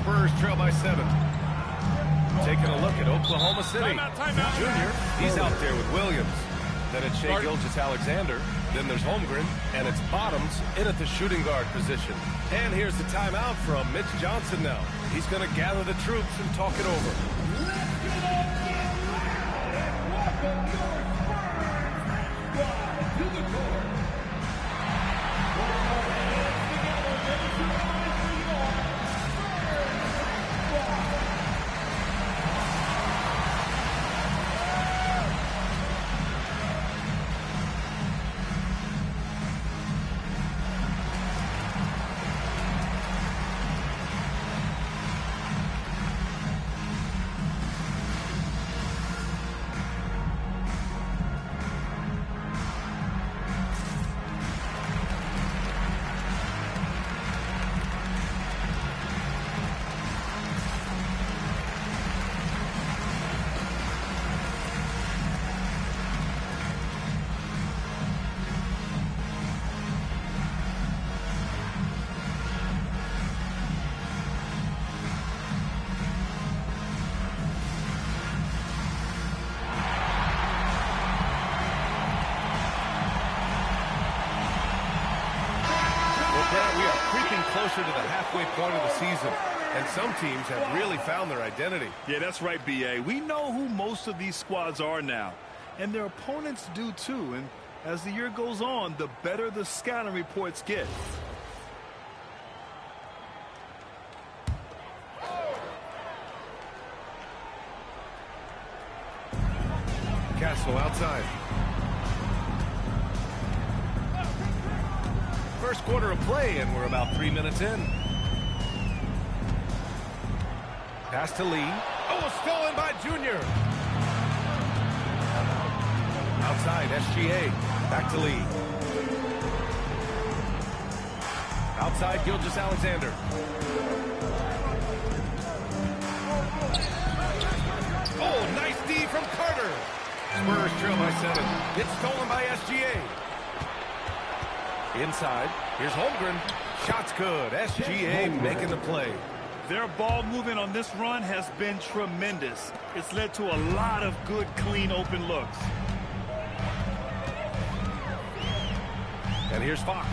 Spurs trail by 7. Taking a look at Oklahoma City. Timeout. Junior, he's out there with Williams. Then it's Shai Gilgeous-Alexander. Then there's Holmgren. And it's Bottoms in at the shooting guard position. And here's the timeout from Mitch Johnson now. He's going to gather the troops and talk it over. Welcome your Spurs to the court. We are creeping closer to the halfway point of the season, and some teams have really found their identity. Yeah, that's right, B.A. We know who most of these squads are now, and their opponents do too. And as the year goes on, the better the scouting reports get. Castle outside. First quarter of play, and we're about 3 minutes in. Pass to Lee. Oh, stolen by Junior. Outside, SGA. Back to Lee. Outside, Gilgeous-Alexander. Oh, nice D from Carter. Spurs trail by 7. It's stolen by SGA. Inside, here's Holmgren. Shot's good. SGA making the play. Their ball movement on this run has been tremendous. It's led to a lot of good, clean, open looks. And here's Fox.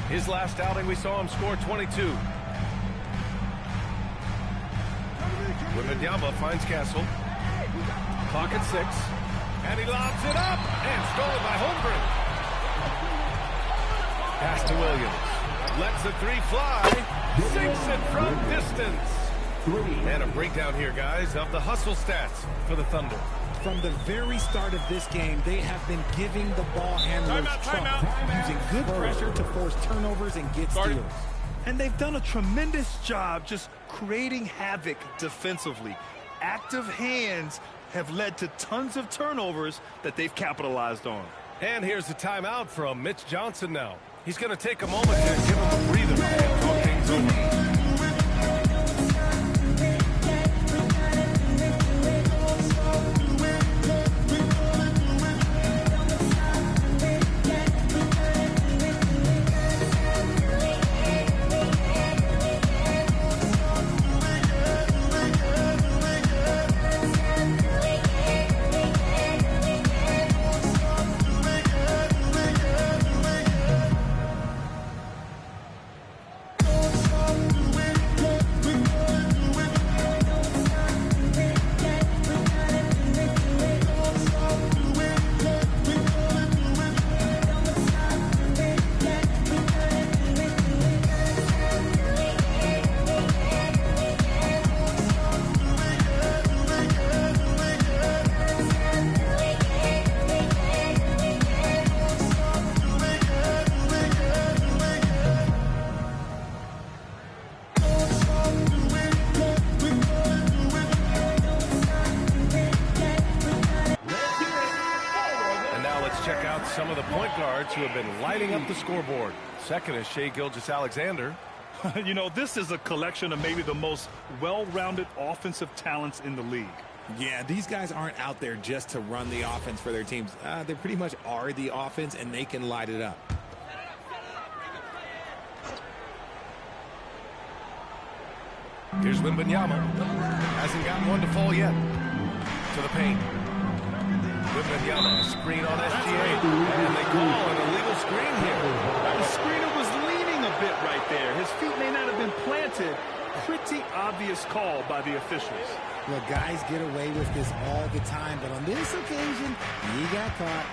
His last outing, we saw him score 22. Wembanyama finds Castle. Clock at 6. And he lobs it up. And stolen by Holmgren. Pass to Williams. Lets the three fly. Sinks it from distance. And a breakdown here, guys, of the hustle stats for the Thunder. From the very start of this game, they have been giving the ball handlers trouble, using good pressure to force turnovers and get steals. And they've done a tremendous job just creating havoc defensively. Active hands have led to tons of turnovers that they've capitalized on. And here's the timeout from Mitch Johnson now. He's going to take a moment to give him a breather and talk things over. Some of the point guards who have been lighting up the scoreboard. Second is Shai Gilgeous-Alexander. You know, this is a collection of maybe the most well-rounded offensive talents in the league. Yeah, these guys aren't out there just to run the offense for their teams. They pretty much are the offense, and they can light it up. Here's Wembanyama. Hasn't gotten one to fall yet. To the paint. Wembanyama, a screen on SGA. And they call an illegal screen here. The screener was leaning a bit right there. His feet may not have been planted. Pretty obvious call by the officials. Look, guys get away with this all the time, but on this occasion, he got caught.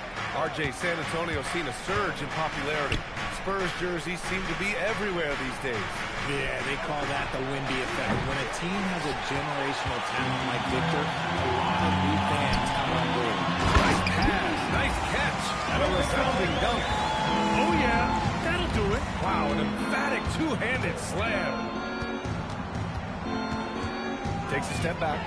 RJ, San Antonio's seen a surge in popularity. Spurs jerseys seem to be everywhere these days. Yeah, they call that the Windy effect. When a team has a generational talent like Victor, a lot of new fans come on board. Nice pass, nice catch, and a resounding dunk. Oh, yeah, that'll do it. Wow, an emphatic two-handed slam. Takes a step back.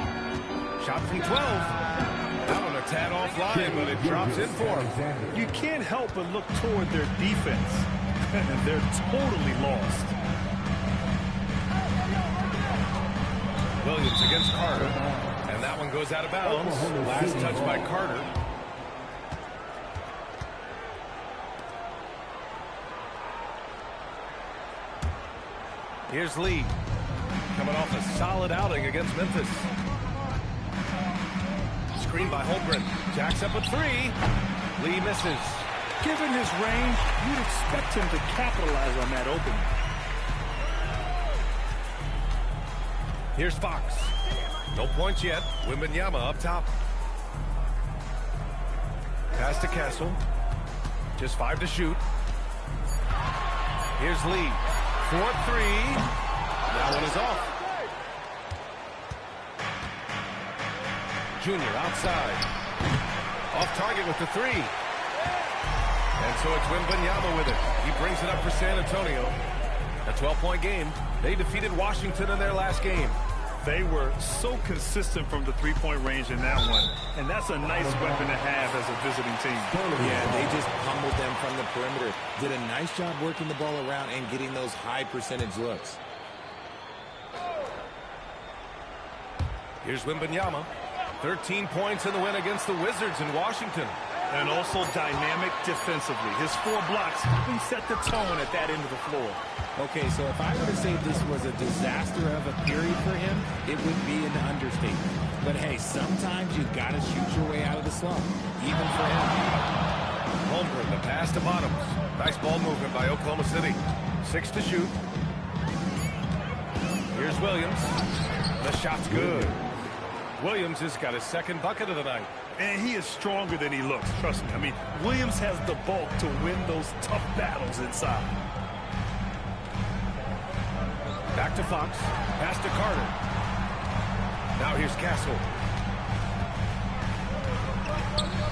Shot from 12. That one a tad offline, but it drops in for him. You can't help but look toward their defense. They're totally lost. Williams against Carter. And that one goes out of bounds. Last touch by Carter. Here's Lee. Coming off a solid outing against Memphis. Screen by Holmgren. Jacks up a three. Lee misses. Given his range, you'd expect him to capitalize on that opening. Here's Fox. No points yet. Wembanyama up top. Pass to Castle. Just 5 to shoot. Here's Lee. 4-3. That one is off. Junior outside. Off target with the three. And so it's Wembanyama with it. He brings it up for San Antonio. A 12-point game. They defeated Washington in their last game. They were so consistent from the three-point range in that one. And that's a nice weapon to have as a visiting team. Yeah, they just pummeled them from the perimeter. Did a nice job working the ball around and getting those high percentage looks. Here's Wembanyama. 13 points in the win against the Wizards in Washington. And also dynamic defensively. His 4 blocks really set the tone at that end of the floor. Okay, so if I were to say this was a disaster of a period for him, it would be an understatement. But hey, sometimes you got to shoot your way out of the slump, even for him. Holmgren, the pass to Bottoms. Nice ball movement by Oklahoma City. 6 to shoot. Here's Williams. The shot's good. Williams has got his second bucket of the night. And he is stronger than he looks, trust me. I mean, Williams has the bulk to win those tough battles inside. Back to Fox. Pass to Carter. Now here's Castle.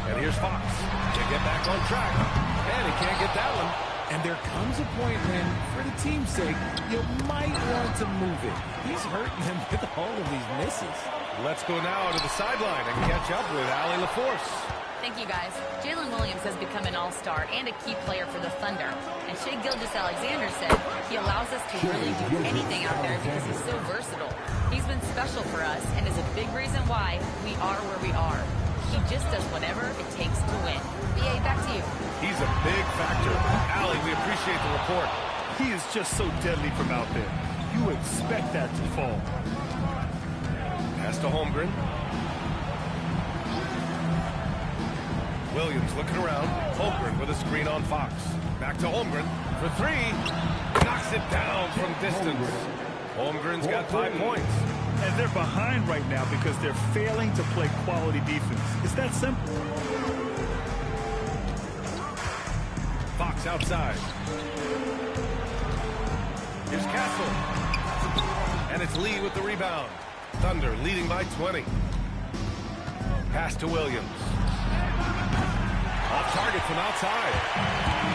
And here's Fox. To get back on track. And he can't get that one. And there comes a point when, for the team's sake, you might want to move it. He's hurting them with all of these misses. Let's go now to the sideline and catch up with Allie LaForce. Thank you, guys. Jalen Williams has become an all-star and a key player for the Thunder. And Shai Gilgeous-Alexander said he allows us to really do anything out there because he's so versatile. He's been special for us and is a big reason why we are where we are. He just does whatever it takes to win. BA, back to you. He's a big factor. Allie, we appreciate the report. He is just so deadly from out there. You expect that to fall. Pass to Holmgren. Williams looking around. Holmgren with a screen on Fox. Back to Holmgren for 3. Knocks it down from distance. Holmgren's got 5 points. And they're behind right now because they're failing to play quality defense. It's that simple. Fox outside. Here's Castle. And it's Lee with the rebound. Thunder leading by 20. Pass to Williams. Off target from outside.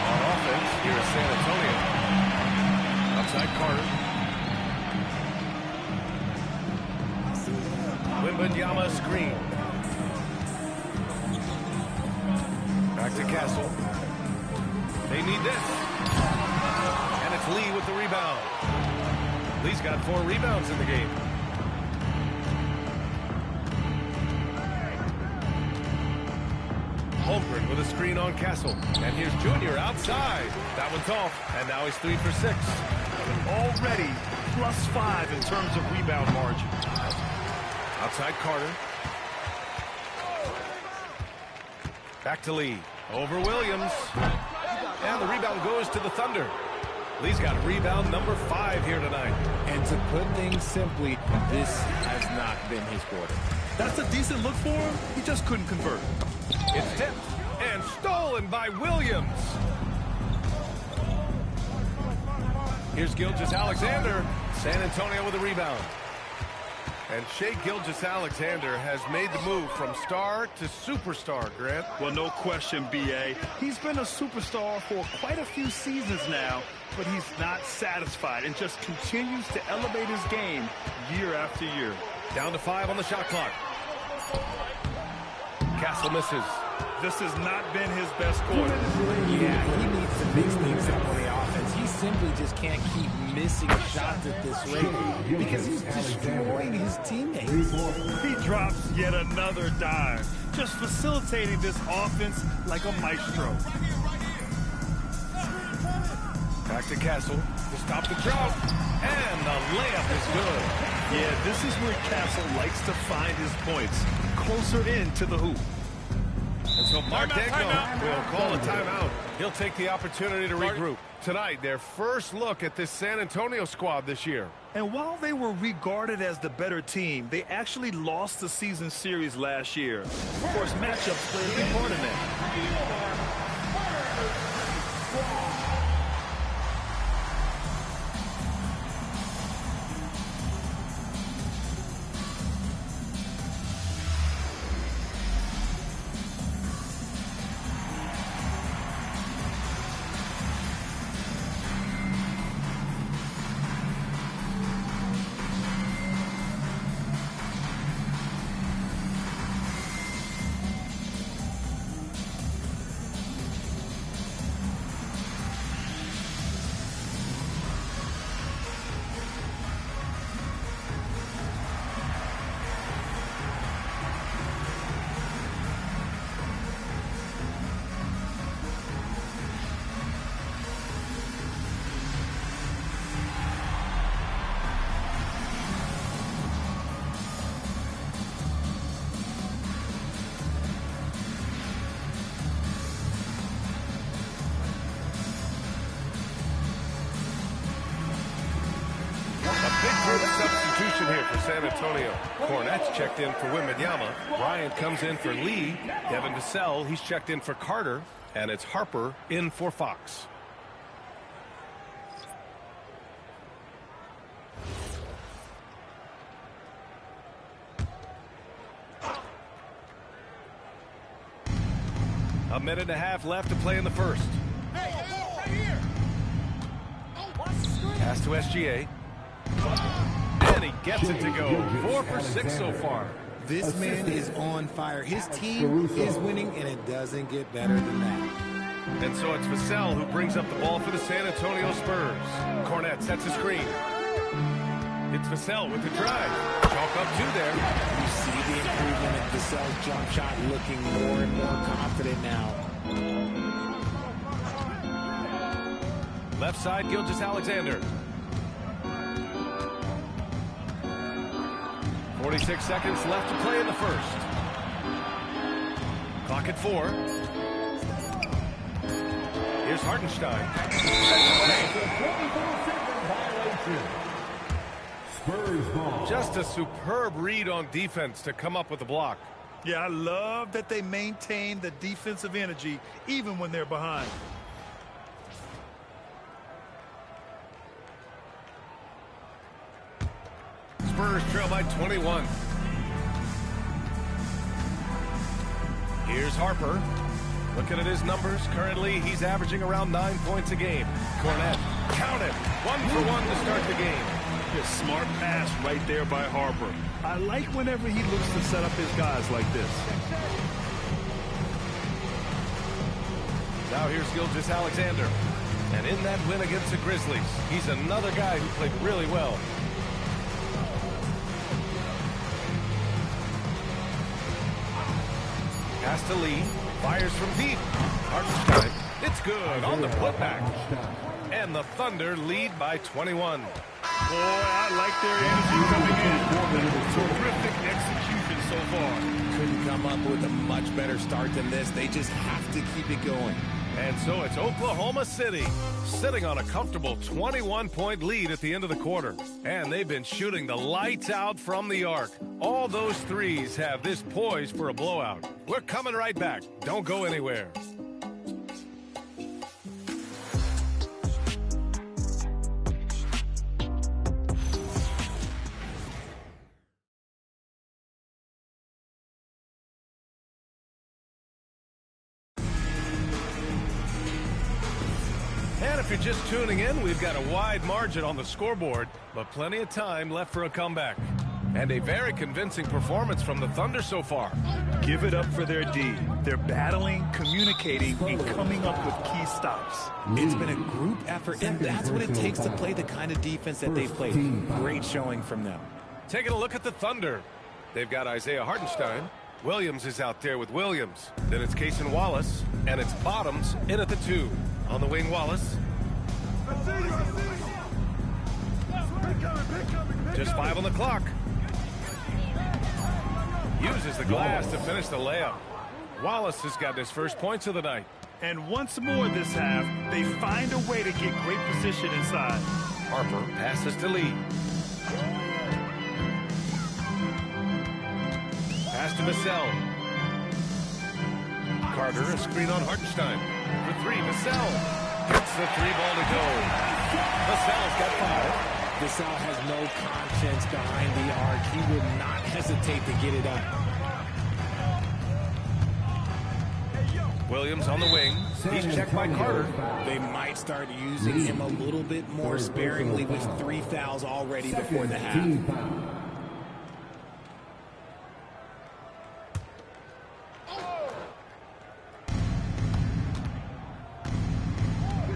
On offense, here is San Antonio. Outside Carter. Wembanyama screen. Back to Castle. They need this. And it's Lee with the rebound. Lee's got 4 rebounds in the game. Holmgren with a screen on Castle. And here's Junior outside. That one's off. And now he's 3 for 6. Already +5 in terms of rebound margin. Outside Carter. Back to Lee. Over Williams. And the rebound goes to the Thunder. Lee's got rebound number 5 here tonight. And to put things simply, this has not been his quarter. That's a decent look for him. He just couldn't convert. It's tipped and stolen by Williams. Here's Gilgeous-Alexander. San Antonio with a rebound. And Shai Gilgeous-Alexander has made the move from star to superstar, Grant. Well, no question, B.A. He's been a superstar for quite a few seasons now, but he's not satisfied and just continues to elevate his game year after year. Down to 5 on the shot clock. Castle misses. This has not been his best quarter. Yeah, he needs to mix things up on the offense. He simply just can't keep missing shots at this rate because he's destroying his teammates. He drops yet another dime, just facilitating this offense like a maestro. Back to Castle to stop the drought. And the layup is good. Yeah, this is where Castle likes to find his points, closer in to the hoop. And so Mark Degno will call a timeout. He'll take the opportunity to regroup. Tonight, their first look at this San Antonio squad this year. And while they were regarded as the better team, they actually lost the season series last year. Of course, matchups played a big part in that. Substitution here for San Antonio. Cornette's checked in for Wembanyama. Bryant comes in for Lee. Devin Vassell, he's checked in for Carter. And it's Harper in for Fox. A minute and a half left to play in the first. Pass to SGA. And he gets it to go. 4 for 6 so far. This man is on fire. His team is winning, and it doesn't get better than that. And so it's Vassell who brings up the ball for the San Antonio Spurs. Cornette sets a screen. It's Vassell with the drive. Chalk up 2 there. You see the improvement in Vassell's jump shot, looking more and more confident now. Left side, Gilgeous-Alexander. 46 seconds left to play in the first. Clock at 4. Here's Hartenstein. Just a superb read on defense to come up with the block. Yeah, I love that they maintain the defensive energy even when they're behind. Spurs trail by 21. Here's Harper. Looking at his numbers, currently he's averaging around 9 points a game. Cornette, count it. 1 for 1 to start the game. A smart pass right there by Harper. I like whenever he looks to set up his guys like this. Now here's Gilgeous-Alexander. And in that win against the Grizzlies, he's another guy who played really well. Pass to Lee. Fires from deep. Hartenstein. It's good on the putback. And the Thunder lead by 21. Boy, I like their energy coming in. Terrific execution so far. Couldn't come up with a much better start than this. They just have to keep it going. And so it's Oklahoma City sitting on a comfortable 21-point lead at the end of the quarter. And they've been shooting the lights out from the arc. All those threes have this poised for a blowout. We're coming right back. Don't go anywhere. And if you're just tuning in, we've got a wide margin on the scoreboard, but plenty of time left for a comeback. And a very convincing performance from the Thunder so far. Give it up for their D. They're battling, communicating, and coming up with key stops. It's been a group effort, and that's what it takes to play the kind of defense that they've played. Great showing from them. Taking a look at the Thunder. They've got Isaiah Hartenstein. Williams is out there with Williams. Then it's Cason Wallace, and it's Bottoms in at the 2. On the wing, Wallace. Just 5 on the clock. Uses the glass to finish the layup. Wallace has got his first points of the night. And once more this half, they find a way to get great position inside. Harper passes to Lee. Pass to Vassell. Carter, a screen on Hartenstein. For 3, Vassell. Gets the 3-ball to go. Vassell's got 5. Vassell has no conscience behind the arc. He will not hesitate to get it up. Williams on the wing. He's checked by Carter. They might start using him a little bit more sparingly with 3 fouls already before the half.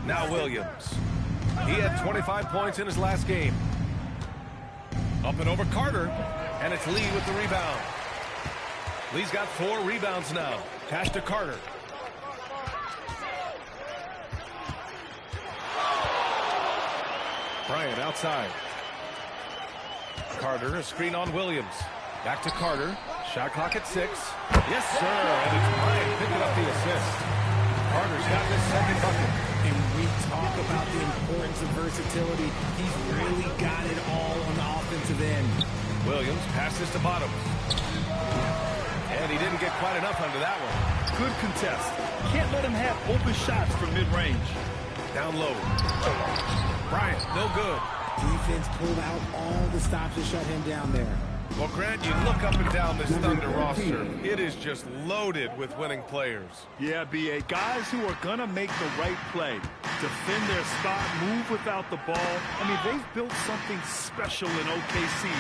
Now Williams. He had 25 points in his last game. Up and over Carter, and it's Lee with the rebound. Lee's got 4 rebounds now. Pass to Carter. Bryant outside. Carter, a screen on Williams. Back to Carter. Shot clock at 6. Yes, sir, and it's Bryant picking up the assist. Carter's got his second bucket. And we talk about the importance of versatility. He's really got it all on the offensive end. Williams passes to Bottoms. And he didn't get quite enough under that one. Good contest. Can't let him have open shots from mid-range. Down low. Bryant, no good. Defense pulled out all the stops to shut him down there. Well, Grant, you look up and down this Thunder roster. It is just loaded with winning players. Yeah, B.A. Guys who are going to make the right play. Defend their spot, move without the ball. I mean, they've built something special in OKC.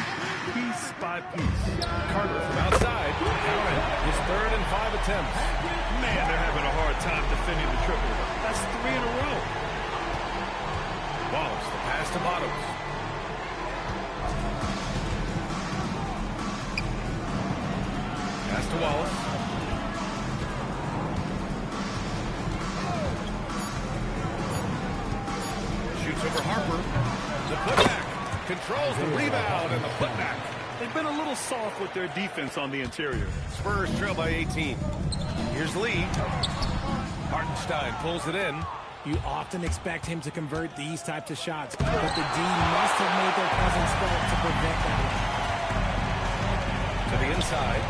Piece by piece. Carter from outside. Counted. His 3rd and 5 attempts. Man, they're having a hard time defending the triple. That's 3 in a row. Wallace, the pass to Bottoms. Pass to Wallace. Shoots over Harper. The putback. Controls the rebound and the putback. They've been a little soft with their defense on the interior. Spurs trail by 18. Here's Lee. Hartenstein pulls it in. You often expect him to convert these types of shots, but the D must have made their presence felt to prevent that. To the inside.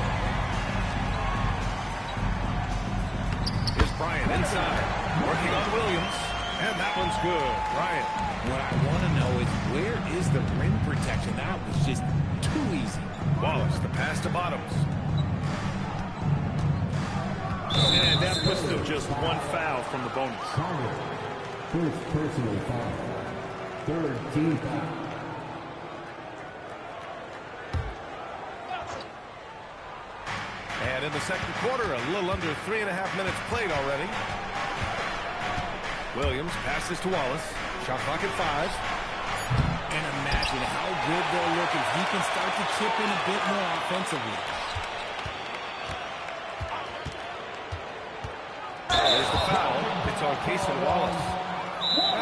Here's Bryant inside. Working on Williams. And that one's good. Bryant. What I want to know is where is the rim protection? That was just too easy. Wallace, the pass to Bottoms. And that puts them just 1 foul from the bonus. First personal foul. 3rd team foul. And in the second quarter, a little under 3.5 minutes played already. Williams passes to Wallace. Shot clock at 5. And imagine how good they'll look if he can start to chip in a bit more offensively. There's the foul. It's on Cason Wallace.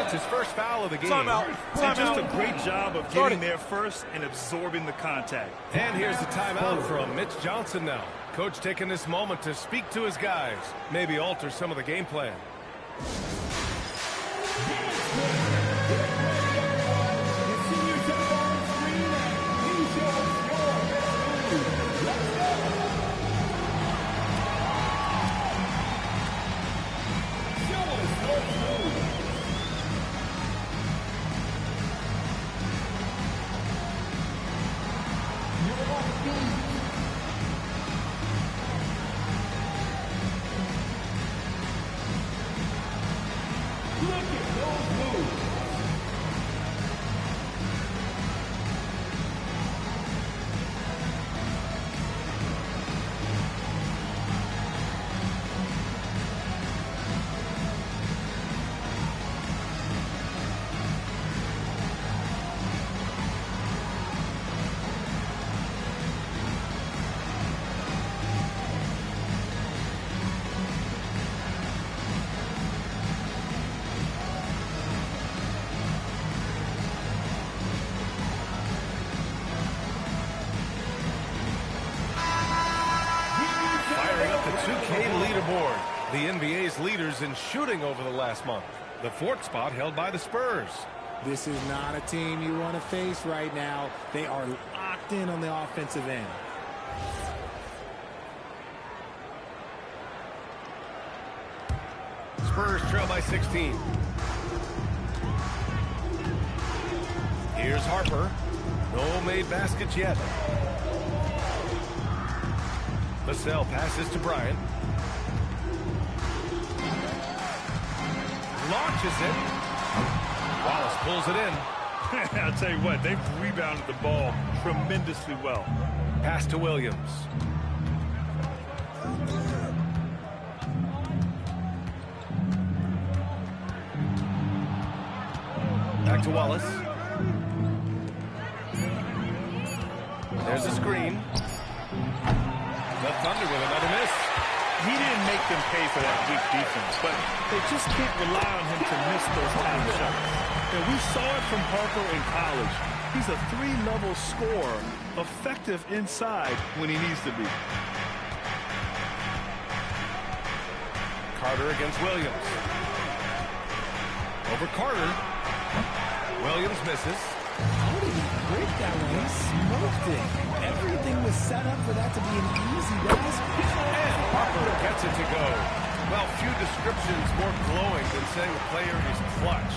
That's his first foul of the game. And just a great job of getting there first and absorbing the contact. And here's the timeout from Mitch Johnson now. Coach taking this moment to speak to his guys, maybe alter some of the game plan. The NBA's leaders in shooting over the last month. The fourth spot held by the Spurs. This is not a team you want to face right now. They are locked in on the offensive end. Spurs trail by 16. Here's Harper. No made baskets yet. Vassell passes to Bryant. Launches it. Wallace pulls it in. I'll tell you what, they've rebounded the ball tremendously well. Pass to Williams. Back to Wallace. There's a screen. The Thunder with another miss. He didn't make them pay for that weak defense, but they just can't rely on him to miss those time shots. And we saw it from Harper in college. He's a three-level scorer, effective inside when he needs to be. Carter against Williams. Over Carter. Williams misses. How did he break that one? He smoked it. Everything was set up for that to be an easy basket. And Harper gets it to go. Well, few descriptions more glowing than saying a player is clutch.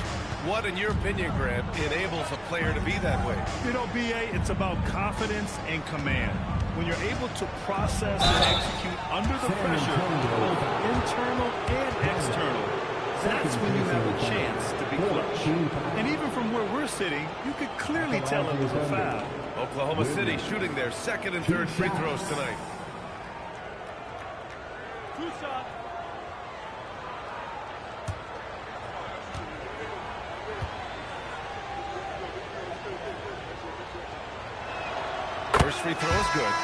What, in your opinion, Grant, enables a player to be that way? You know, B.A., it's about confidence and command. When you're able to process and execute under the pressure, both internal and external, that's when you have a chance to be clutch. And even from where we're sitting, you could clearly tell it was a foul. Oklahoma City shooting their second and third free throws tonight. First free throw is good.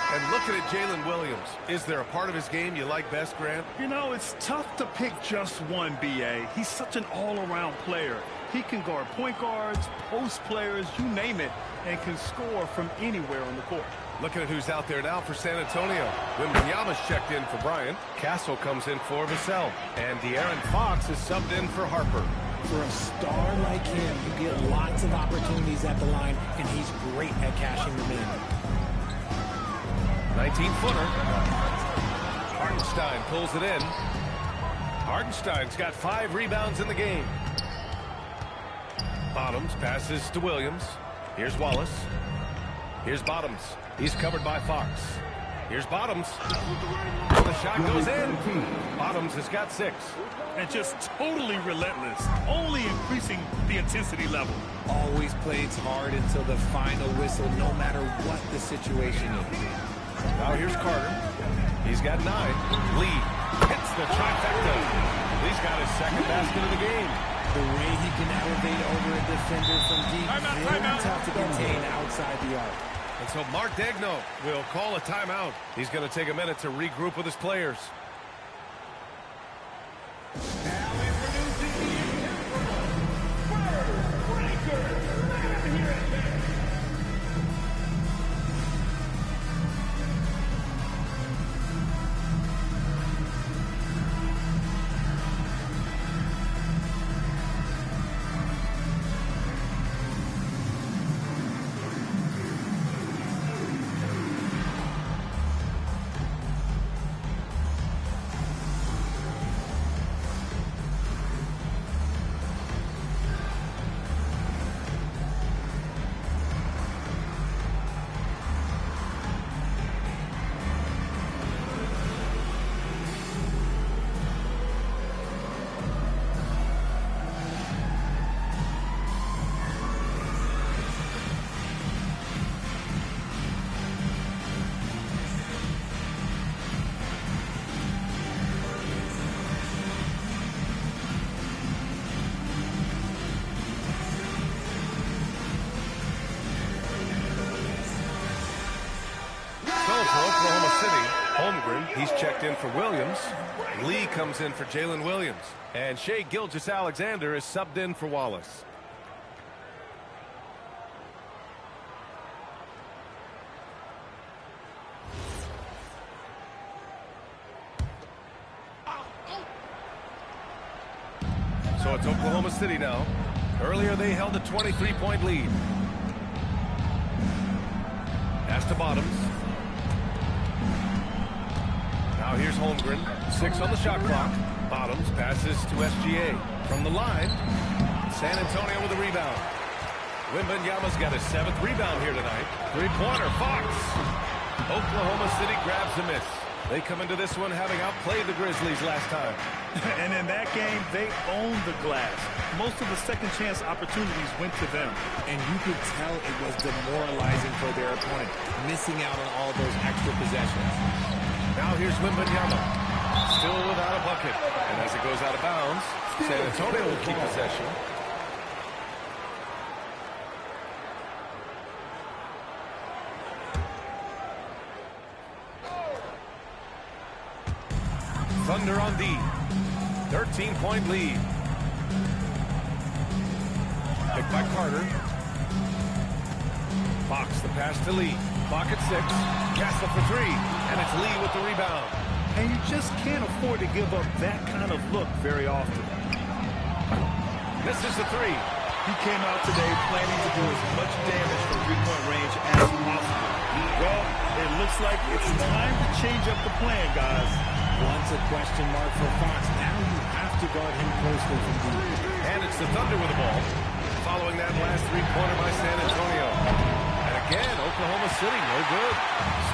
And looking at Jalen Williams, is there a part of his game you like best, Grant? You know, it's tough to pick just one, B.A. He's such an all-around player. He can guard point guards, post players, you name it, and can score from anywhere on the court. Looking at who's out there now for San Antonio. Wembanyama's checked in for Bryant. Castle comes in for Vassell. And De'Aaron Fox is subbed in for Harper. For a star like him, you get lots of opportunities at the line, and he's great at cashing them in. 19-footer. Hartenstein pulls it in. Hartenstein's got 5 rebounds in the game. Bottoms passes to Williams. Here's Wallace. Here's Bottoms. He's covered by Fox. Here's Bottoms. The shot goes in. Bottoms has got 6. And just totally relentless, only increasing the intensity level. Always plays hard until the final whistle, no matter what the situation is. Now here's Carter. He's got 9. Lee hits the trifecta. Lee's got his second basket of the game. The way he can elevate over a defender from deep, very tough to contain outside the arc. And so Mark Daigneault will call a timeout. He's going to take a minute to regroup with his players. Now introducing the Oklahoma City, Holmgren, he's checked in for Williams. Lee comes in for Jalen Williams. And Shai Gilgeous-Alexander is subbed in for Wallace. So it's Oklahoma City now. Earlier they held a 23-point lead. Pass to Bottoms. Now here's Holmgren. 6 on the shot clock. Bottoms passes to SGA. From the line, San Antonio with a rebound. Wembanyama's got his 7th rebound here tonight. Three-pointer, Fox. Oklahoma City grabs a miss. They come into this one having outplayed the Grizzlies last time. And in that game, they owned the glass. Most of the second chance opportunities went to them. And you could tell it was demoralizing for their opponent, missing out on all those extra possessions. Now here's Wembanyama, still without a bucket. And as it goes out of bounds, San Antonio will keep possession. Thunder on D. 13-point lead. Picked by Carter. Fox the pass to Lee. Clock at 6. Castle for 3. And it's Lee with the rebound. And you just can't afford to give up that kind of look very often. Misses the 3. He came out today planning to do as much damage from three-point range as possible. Well, it looks like it's time to change up the plan, guys. Once a question mark for Fox. Now you have to guard him closely from deep. And it's the Thunder with the ball. Following that last three-pointer by San Antonio. And again, Oklahoma City, no good.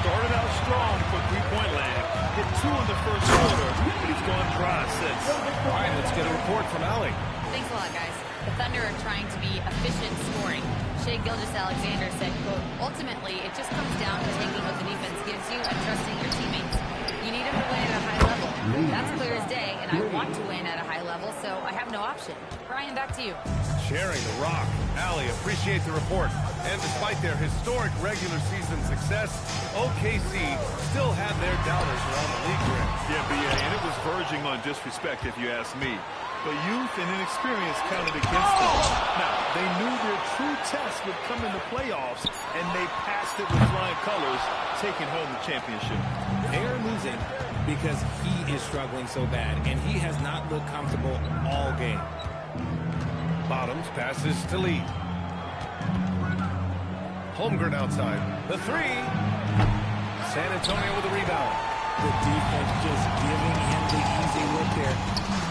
Started out strong for three-point land. Hit 2 in the first quarter, but he's gone dry since. All right, let's get a report from Allie. Thanks a lot, guys. The Thunder are trying to be efficient scoring. Shai Gilgeous-Alexander said, quote, ultimately, it just comes down to taking what the defense gives you and trusting your teammates. You need them to win at a high level. That's clear as day, and I want to win at a high level, so I have no option. Brian, back to you. Sharing the rock. Allie, appreciate the report. And despite their historic regular season success, OKC still had their doubters around the league rim. Yeah, BA, and it was verging on disrespect, if you ask me. But youth and inexperience counted against them. Now, they knew their true test would come in the playoffs, and they passed it with flying colors, taking home the championship. They are losing because he is struggling so bad, and he has not looked comfortable all game. Bottoms passes to Lee. Holmgren outside. The 3. San Antonio with a rebound. The defense just giving him the easy look there.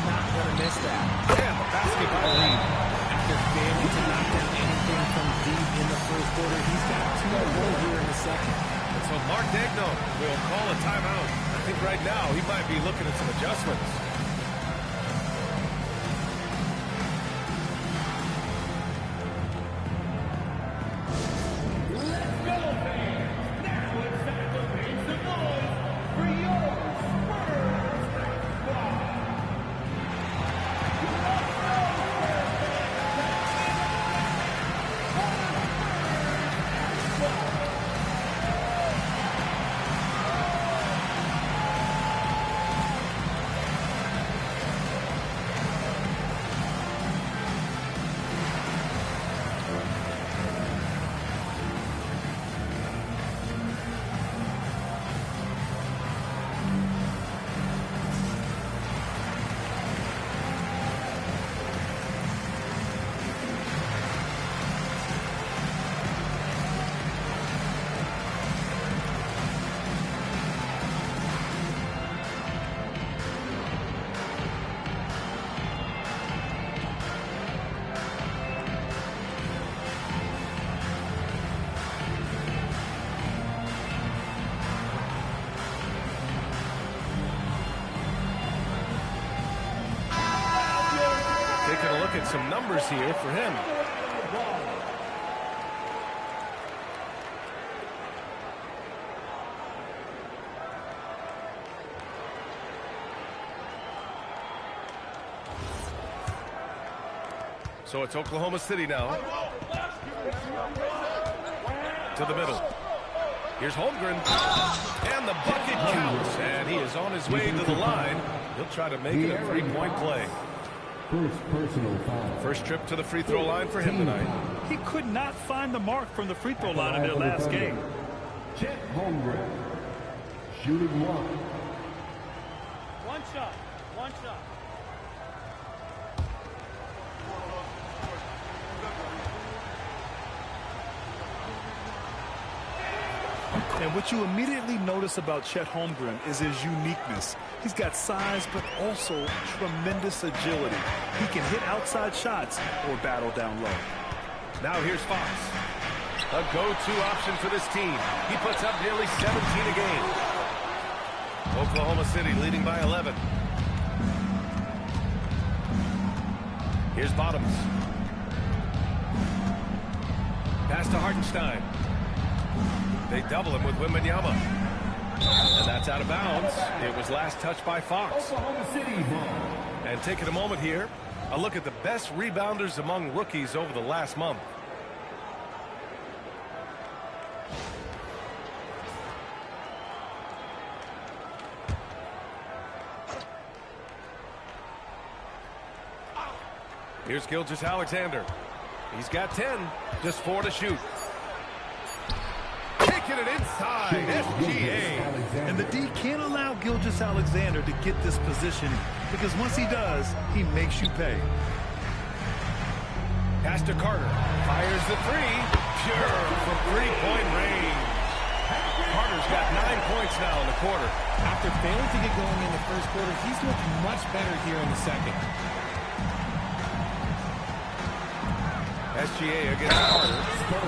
Not going to miss that. And the basket by Lee. After failing to knock down anything from deep in the first quarter, he's got 2 more here in the second. And so Mark Daigneault will call a timeout. I think right now he might be looking at some adjustments. Taking a look at some numbers here for him. So it's Oklahoma City now. To the middle. Here's Holmgren. And the bucket counts. And he is on his way to the line. He'll try to make it a three-point play. First personal foul. First trip to the free throw line for him tonight. He could not find the mark from the free throw line in their last game. Chet Holmgren. Shooting one. One shot. One shot. And what you immediately notice about Chet Holmgren is his uniqueness. He's got size, but also tremendous agility. He can hit outside shots or battle down low. Now here's Fox. A go-to option for this team. He puts up nearly 17 a game. Oklahoma City leading by 11. Here's Bottoms. Pass to Hartenstein. They double him with Wembanyama. And that's out of bounds. It was last touched by Fox. Oklahoma City ball. And taking a moment here, a look at the best rebounders among rookies over the last month. Here's Gilgeous-Alexander. He's got 10, just 4 to shoot. Taking it inside, SGA. And the D can't allow Gilgeous-Alexander to get this positioning, because once he does, he makes you pay. Pass to Carter. Fires the three. Pure from three-point range. Carter's got 9 points now in the quarter. After failing to get going in the first quarter, he's looked much better here in the second. SGA against Carter.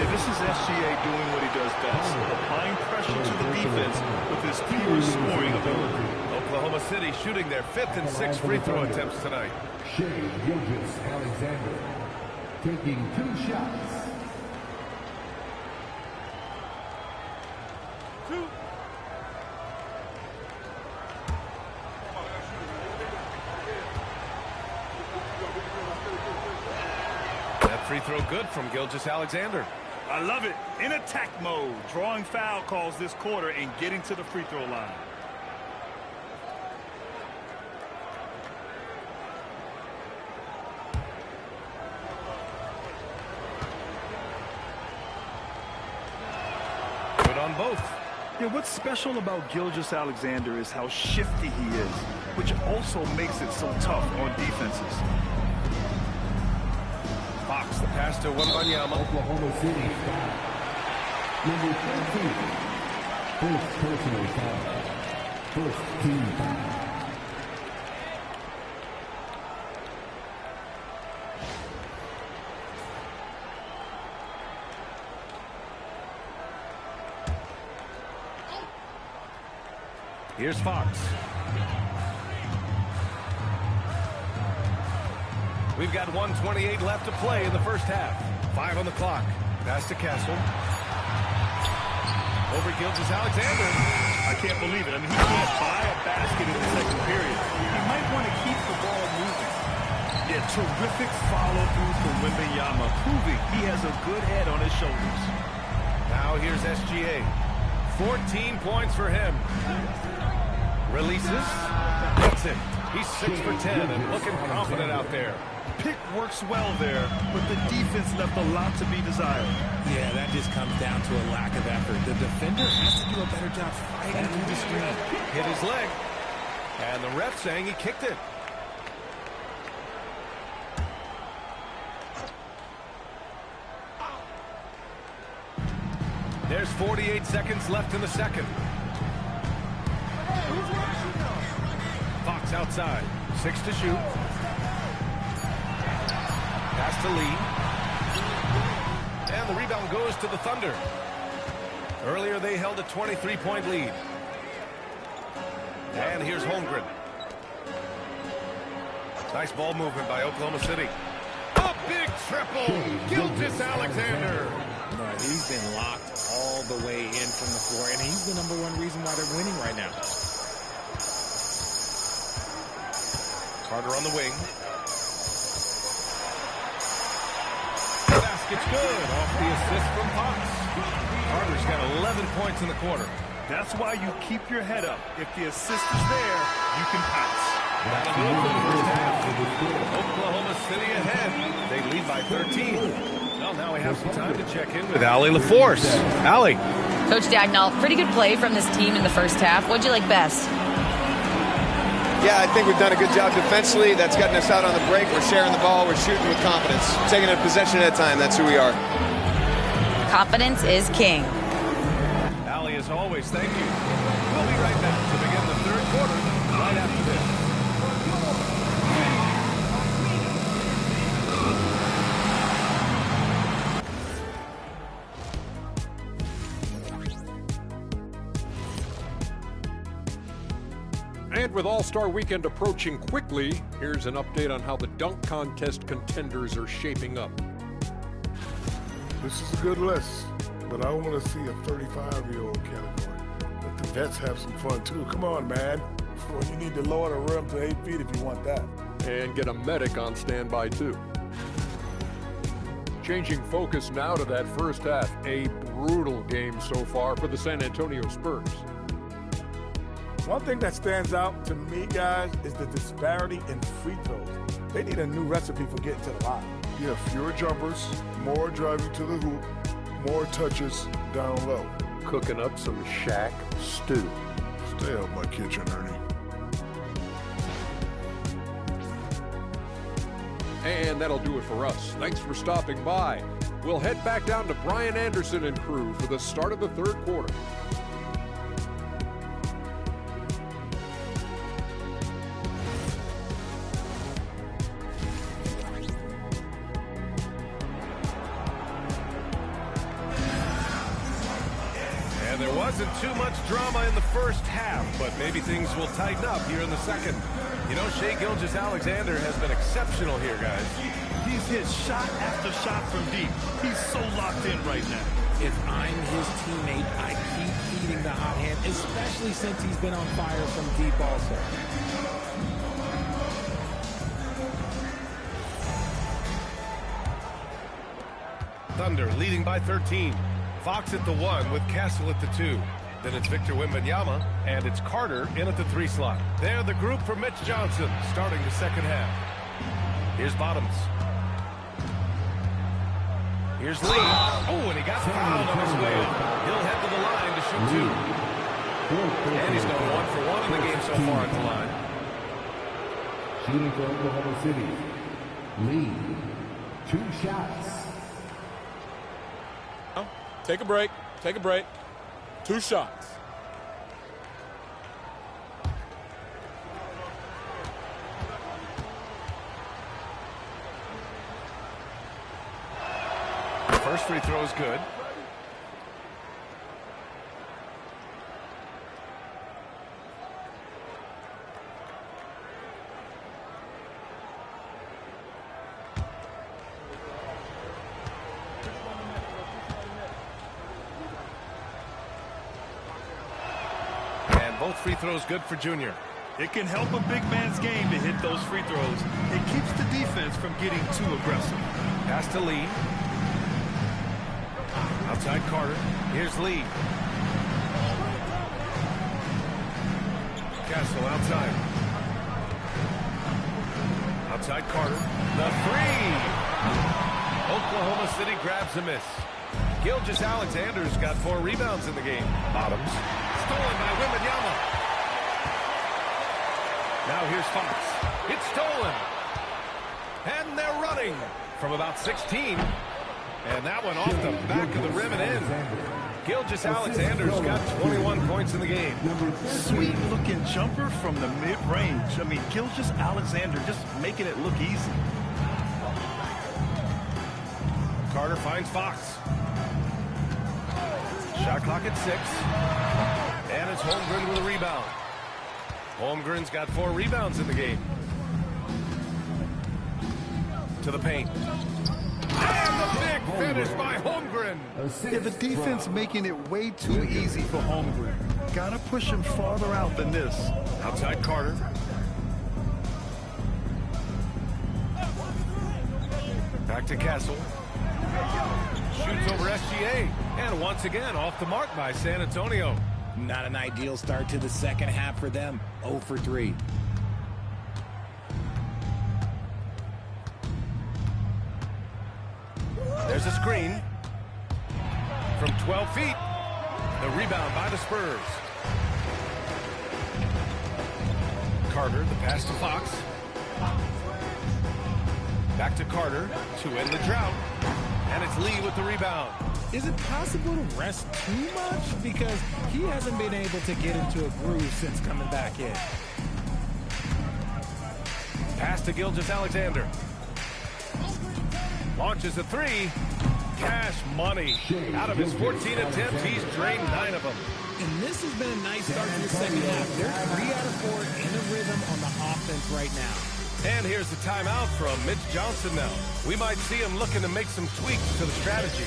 Yeah, this is SGA doing what he does best, applying pressure to the defense with his pure scoring ability. Oklahoma City shooting their 5th and 6th free throw attempts tonight. Shai Gilgeous-Alexander taking 2 shots. That free throw good from Gilgeous-Alexander. I love it. In attack mode, drawing foul calls this quarter and getting to the free throw line. Good on both. Yeah, what's special about Gilgeous-Alexander is how shifty he is, which also makes it so tough on defenses. Fox, the pass to Wembanyama. Oklahoma City foul. Number 13. First personal foul. First team foul. Here's Fox. We've got 1:28 left to play in the first half. 5 on the clock. Pass to Castle. Over Gilgeous-Alexander. I can't believe it. I mean, he can't buy a basket in the second period. He might want to keep the ball moving. Yeah, terrific follow-through from Wembanyama, proving he has a good head on his shoulders. Now here's SGA. 14 points for him. Releases. That's it. He's 6 for 10 and looking confident out there. Pick works well there, but the defense left a lot to be desired. Yeah, that just comes down to a lack of effort. The defender has to do a better job fighting through the screen. Hit his leg. And the ref saying he kicked it. There's 48 seconds left in the second. Fox outside. 6 to shoot. Pass to Lee. And the rebound goes to the Thunder. Earlier they held a 23-point lead. And here's Holmgren. Nice ball movement by Oklahoma City. A big triple. Gilgeous-Alexander. No, he's been locked all the way in from the floor, and he's the #1 reason why they're winning right now. Carter on the wing. Basket bucket's good off the assist from Fox. Carter's got 11 points in the quarter. That's why you keep your head up. If the assist is there, you can pass. That'll do it for the first half. Oklahoma City ahead. They lead by 13. Well, now we have some time to check in with Allie LaForce. Allie. Coach Dagnall, pretty good play from this team in the first half. What'd you like best? Yeah, I think we've done a good job defensively. That's gotten us out on the break. We're sharing the ball. We're shooting with confidence. Taking a possession at a time. That's who we are. Confidence is king. Allie, as always, thank you. We'll be right back to begin the third quarter right after this. And with All-Star Weekend approaching quickly, here's an update on how the dunk contest contenders are shaping up. This is a good list, but I want to see a 35-year-old category. Let the vets have some fun, too. Come on, man. Well, you need to lower the rim to 8 feet if you want that. And get a medic on standby, too. Changing focus now to that first half. A brutal game so far for the San Antonio Spurs. One thing that stands out to me, guys, is the disparity in free throws. They need a new recipe for getting to the line. Yeah, fewer jumpers, more driving to the hoop, more touches down low. Cooking up some Shaq stew. Stay out my kitchen, Ernie. And that'll do it for us. Thanks for stopping by. We'll head back down to Brian Anderson and crew for the start of the third quarter. And there wasn't too much drama in the first half, but maybe things will tighten up here in the second. You know, Shai Gilgeous-Alexander has been exceptional here, guys. He's hit shot after shot from deep. He's so locked in right now. If I'm his teammate, I keep feeding the hot hand, especially since he's been on fire from deep also. Thunder leading by 13. Fox at the 1 with Castle at the 2. Then it's Victor Wembanyama, and it's Carter in at the 3 slot. They're the group for Mitch Johnson starting the second half. Here's Bottoms. Here's Lee. Oh, and he got fouled on his way up. He'll head to the line to shoot 2. And he's gone 1 for 1 in the game so far at the line. Shooting for Oklahoma City. Lee, 2 shots. Take a break. Take a break. 2 shots. First free throw is good. Both free throws good for Junior. It can help a big man's game to hit those free throws. It keeps the defense from getting too aggressive. Pass to Lee. Outside Carter. Here's Lee. Castle outside. Outside Carter. The 3. Oklahoma City grabs a miss. Gilgeous-Alexander's got 4 rebounds in the game. Bottoms. Stolen by Wembanyama. Now here's Fox. It's stolen. And they're running from about 16. And that one off the back of the rim and in. Gilgeous-Alexander's got 21 points in the game. Sweet looking jumper from the mid-range. I mean, Gilgeous-Alexander just making it look easy. Carter finds Fox. Shot clock at 6. And it's Holmgren with a rebound. Holmgren's got 4 rebounds in the game. To the paint. And the big finish by Holmgren. Yeah, the defense making it way too easy for Holmgren. Gotta push him farther out than this. Outside Carter. Back to Castle. Shoots over SGA. And once again, off the mark by San Antonio. Not an ideal start to the second half for them. 0 for 3. There's a screen. From 12 feet. The rebound by the Spurs. Carter, the pass to Fox. Back to Carter to end the drought. And it's Lee with the rebound. Is it possible to rest too much? Because he hasn't been able to get into a groove since coming back in. Pass to Gilgeous-Alexander. Launches a three. Cash money. Out of his 14 attempts, he's drained 9 of them. And this has been a nice start to the second half. They're 3 out of 4 in a rhythm on the offense right now. And here's the timeout from Mitch Johnson now. We might see him looking to make some tweaks to the strategy.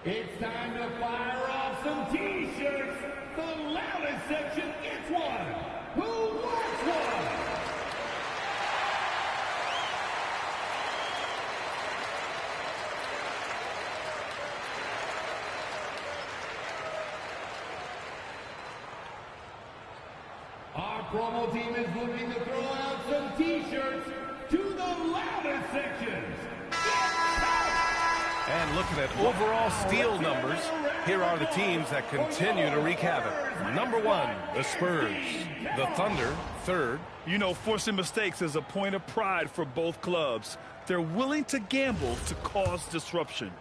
It's time to fire off some T-shirts. The loudest section gets one. Who wants one? Our promo team is looking to throw out some T-shirts to the loudest sections. And looking at overall steal numbers, here are the teams that continue to wreak havoc. Number 1, the Spurs. The Thunder, 3rd. You know, forcing mistakes is a point of pride for both clubs. They're willing to gamble to cause disruption.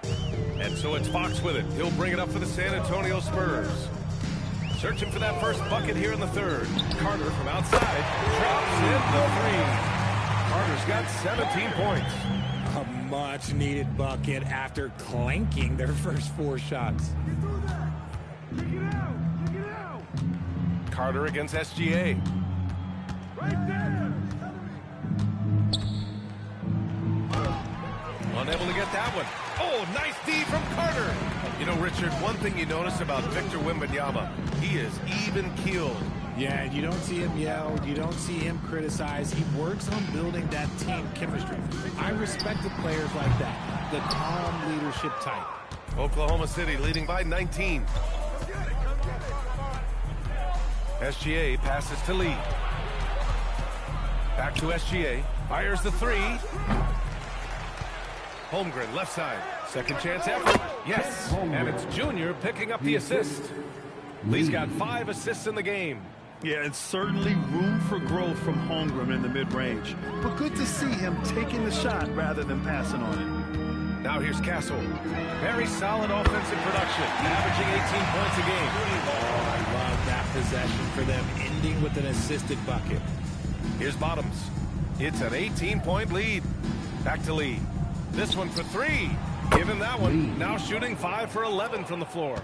And so it's Fox with it. He'll bring it up for the San Antonio Spurs. Searching for that first bucket here in the 3rd. Carter from outside drops in the 3. Carter's got 17 points. A much-needed bucket after clanking their first 4 shots. Carter against SGA. Unable to get that one. Oh, nice D from Carter. You know, Richard, one thing you notice about Victor Wembanyama, he is even-keeled. Yeah, you don't see him yell. You don't see him criticize. He works on building that team chemistry. I respected players like that, the calm leadership type. Oklahoma City leading by 19. SGA passes to Lee. Back to SGA. Fires the 3. Holmgren, left side. Second chance effort. Yes. And it's Junior picking up the assist. Lee's got 5 assists in the game. Yeah, and certainly room for growth from Holmgren in the mid-range. But good to see him taking the shot rather than passing on it. Now here's Castle. Very solid offensive production, averaging 18 points a game. Oh, I love that possession for them, ending with an assisted bucket. Here's Bottoms. It's an 18-point lead. Back to Lee. This one for 3. Give him that one. Now shooting 5 for 11 from the floor.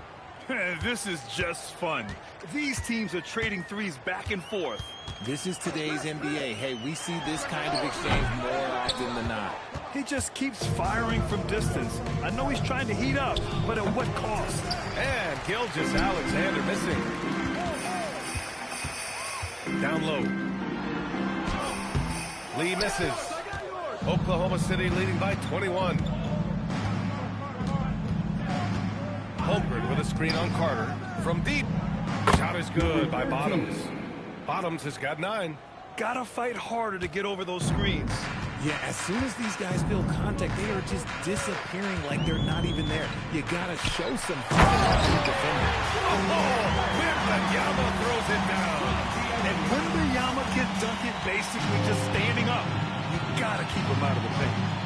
This is just fun. These teams are trading threes back and forth. This is today's NBA. Hey, we see this kind of exchange more often than not. He just keeps firing from distance. I know he's trying to heat up, but at what cost? And Gilgeous-Alexander missing. Down low. Lee misses. Oklahoma City leading by 21. Holmgren with a screen on Carter. From deep. Shot is good by Bottoms. Bottoms has got 9. Gotta fight harder to get over those screens. Yeah, as soon as these guys feel contact, they are just disappearing like they're not even there. You gotta show some defenders. Wembanyama throws it down. And Wembanyama can dunk it basically just standing up. You gotta keep him out of the paint.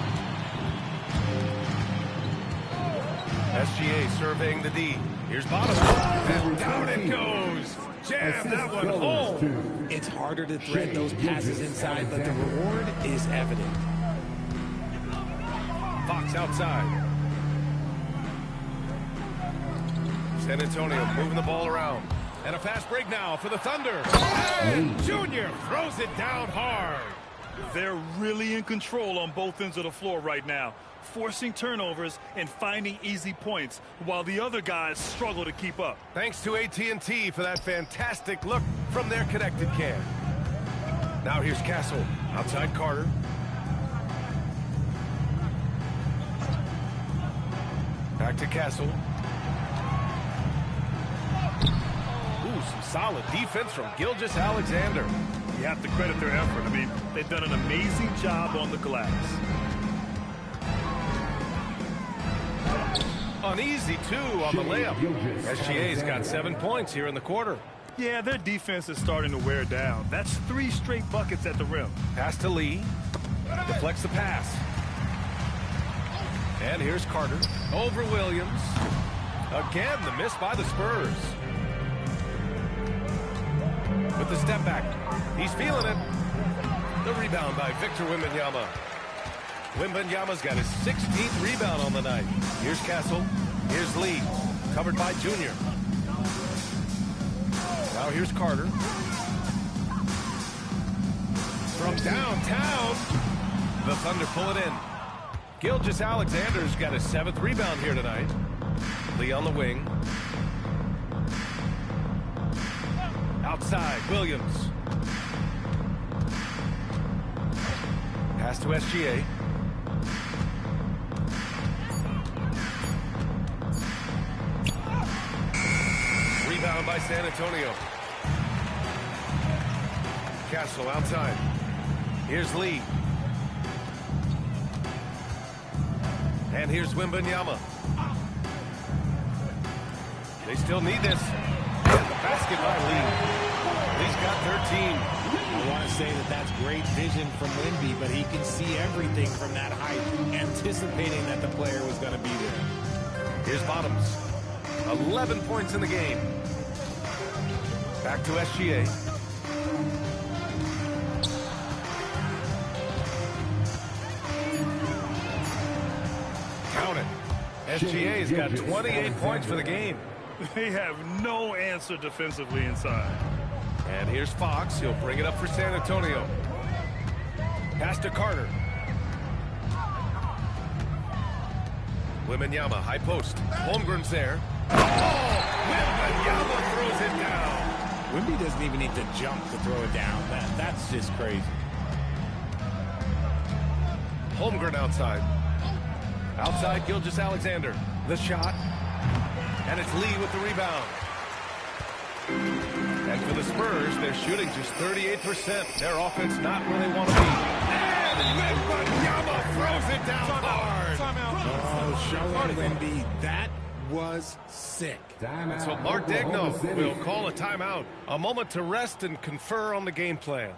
SGA surveying the D. Here's Bottom. And down it goes. Jam that one home. It's harder to thread those passes inside, but the reward is evident. Fox outside. San Antonio moving the ball around. And a fast break now for the Thunder. And Junior throws it down hard. They're really in control on both ends of the floor right now, forcing turnovers and finding easy points while the other guys struggle to keep up. Thanks to AT&T for that fantastic look from their connected cam. Now here's Castle. Outside Carter. Back to Castle. Ooh, some solid defense from Gilgeous-Alexander. You have to credit their effort. I mean, they've done an amazing job on the glass. Uneasy, too, on the layup. SGA's got 7 points here in the quarter. Yeah, their defense is starting to wear down. That's 3 straight buckets at the rim. Pass to Lee. Deflects the pass. And here's Carter. Over Williams. Again, the miss by the Spurs. With the step back. He's feeling it. The rebound by Victor Wembanyama. Wembanyama's got his 16th rebound on the night. Here's Castle. Here's Lee. Covered by Junior. Now here's Carter. From downtown. The Thunder pull it in. Gilgeous-Alexander's got his 7th rebound here tonight. Lee on the wing. Outside, Williams. Pass to SGA. Rebound by San Antonio. Castle outside. Here's Lee. And here's Wembanyama. They still need this. And the basket by Lee. Lee's got 13. I want to say that that's great vision from Wemby, but he can see everything from that height, anticipating that the player was going to be there. Here's Bottoms. 11 points in the game. Back to SGA. Count it. SGA's got 28 points for the game. They have no answer defensively inside. And here's Fox. He'll bring it up for San Antonio. Pass to Carter. Wembanyama, high post. Holmgren's there. Oh! Wembanyama throws it down. Wemby doesn't even need to jump to throw it down. That's just crazy. Holmgren outside. Outside, Gilgeous-Alexander. The shot. And it's Lee with the rebound. And for the Spurs, they're shooting just 38%. Their offense not where they want to be. And Wembanyama throws it down hard. Oh, show on Wemby. That was sick. So Mark Degno will call a timeout. A moment to rest and confer on the game plan.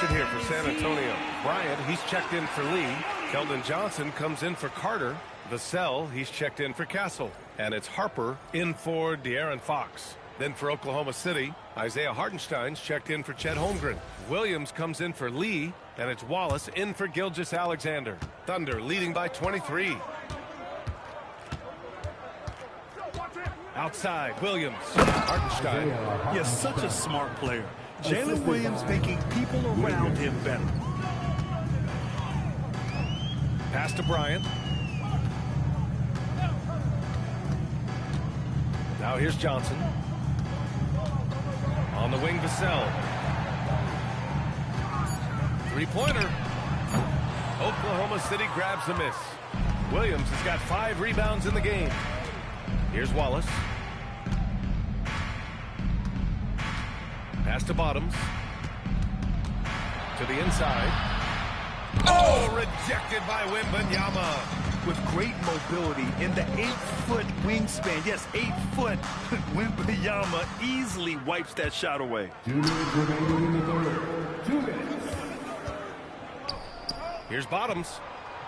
Here for San Antonio. Bryant, he's checked in for Lee. Keldon Johnson comes in for Carter. Vassell, he's checked in for Castle. And it's Harper in for De'Aaron Fox. Then for Oklahoma City, Isaiah Hartenstein's checked in for Chet Holmgren. Williams comes in for Lee, and it's Wallace in for Gilgeous-Alexander. Thunder leading by 23. Outside, Williams. Hartenstein. Yes, such a smart player. Jalen Williams making people around him better. Pass to Bryant. Now here's Johnson. On the wing, Vassell. Three-pointer. Oklahoma City grabs the miss. Williams has got 5 rebounds in the game. Here's Wallace. Pass to Bottoms. To the inside. Oh, rejected by Wembanyama. With great mobility in the 8-foot wingspan. Yes, 8 foot. Wembanyama easily wipes that shot away. 2 minutes remaining in the third. 2 minutes. Here's Bottoms.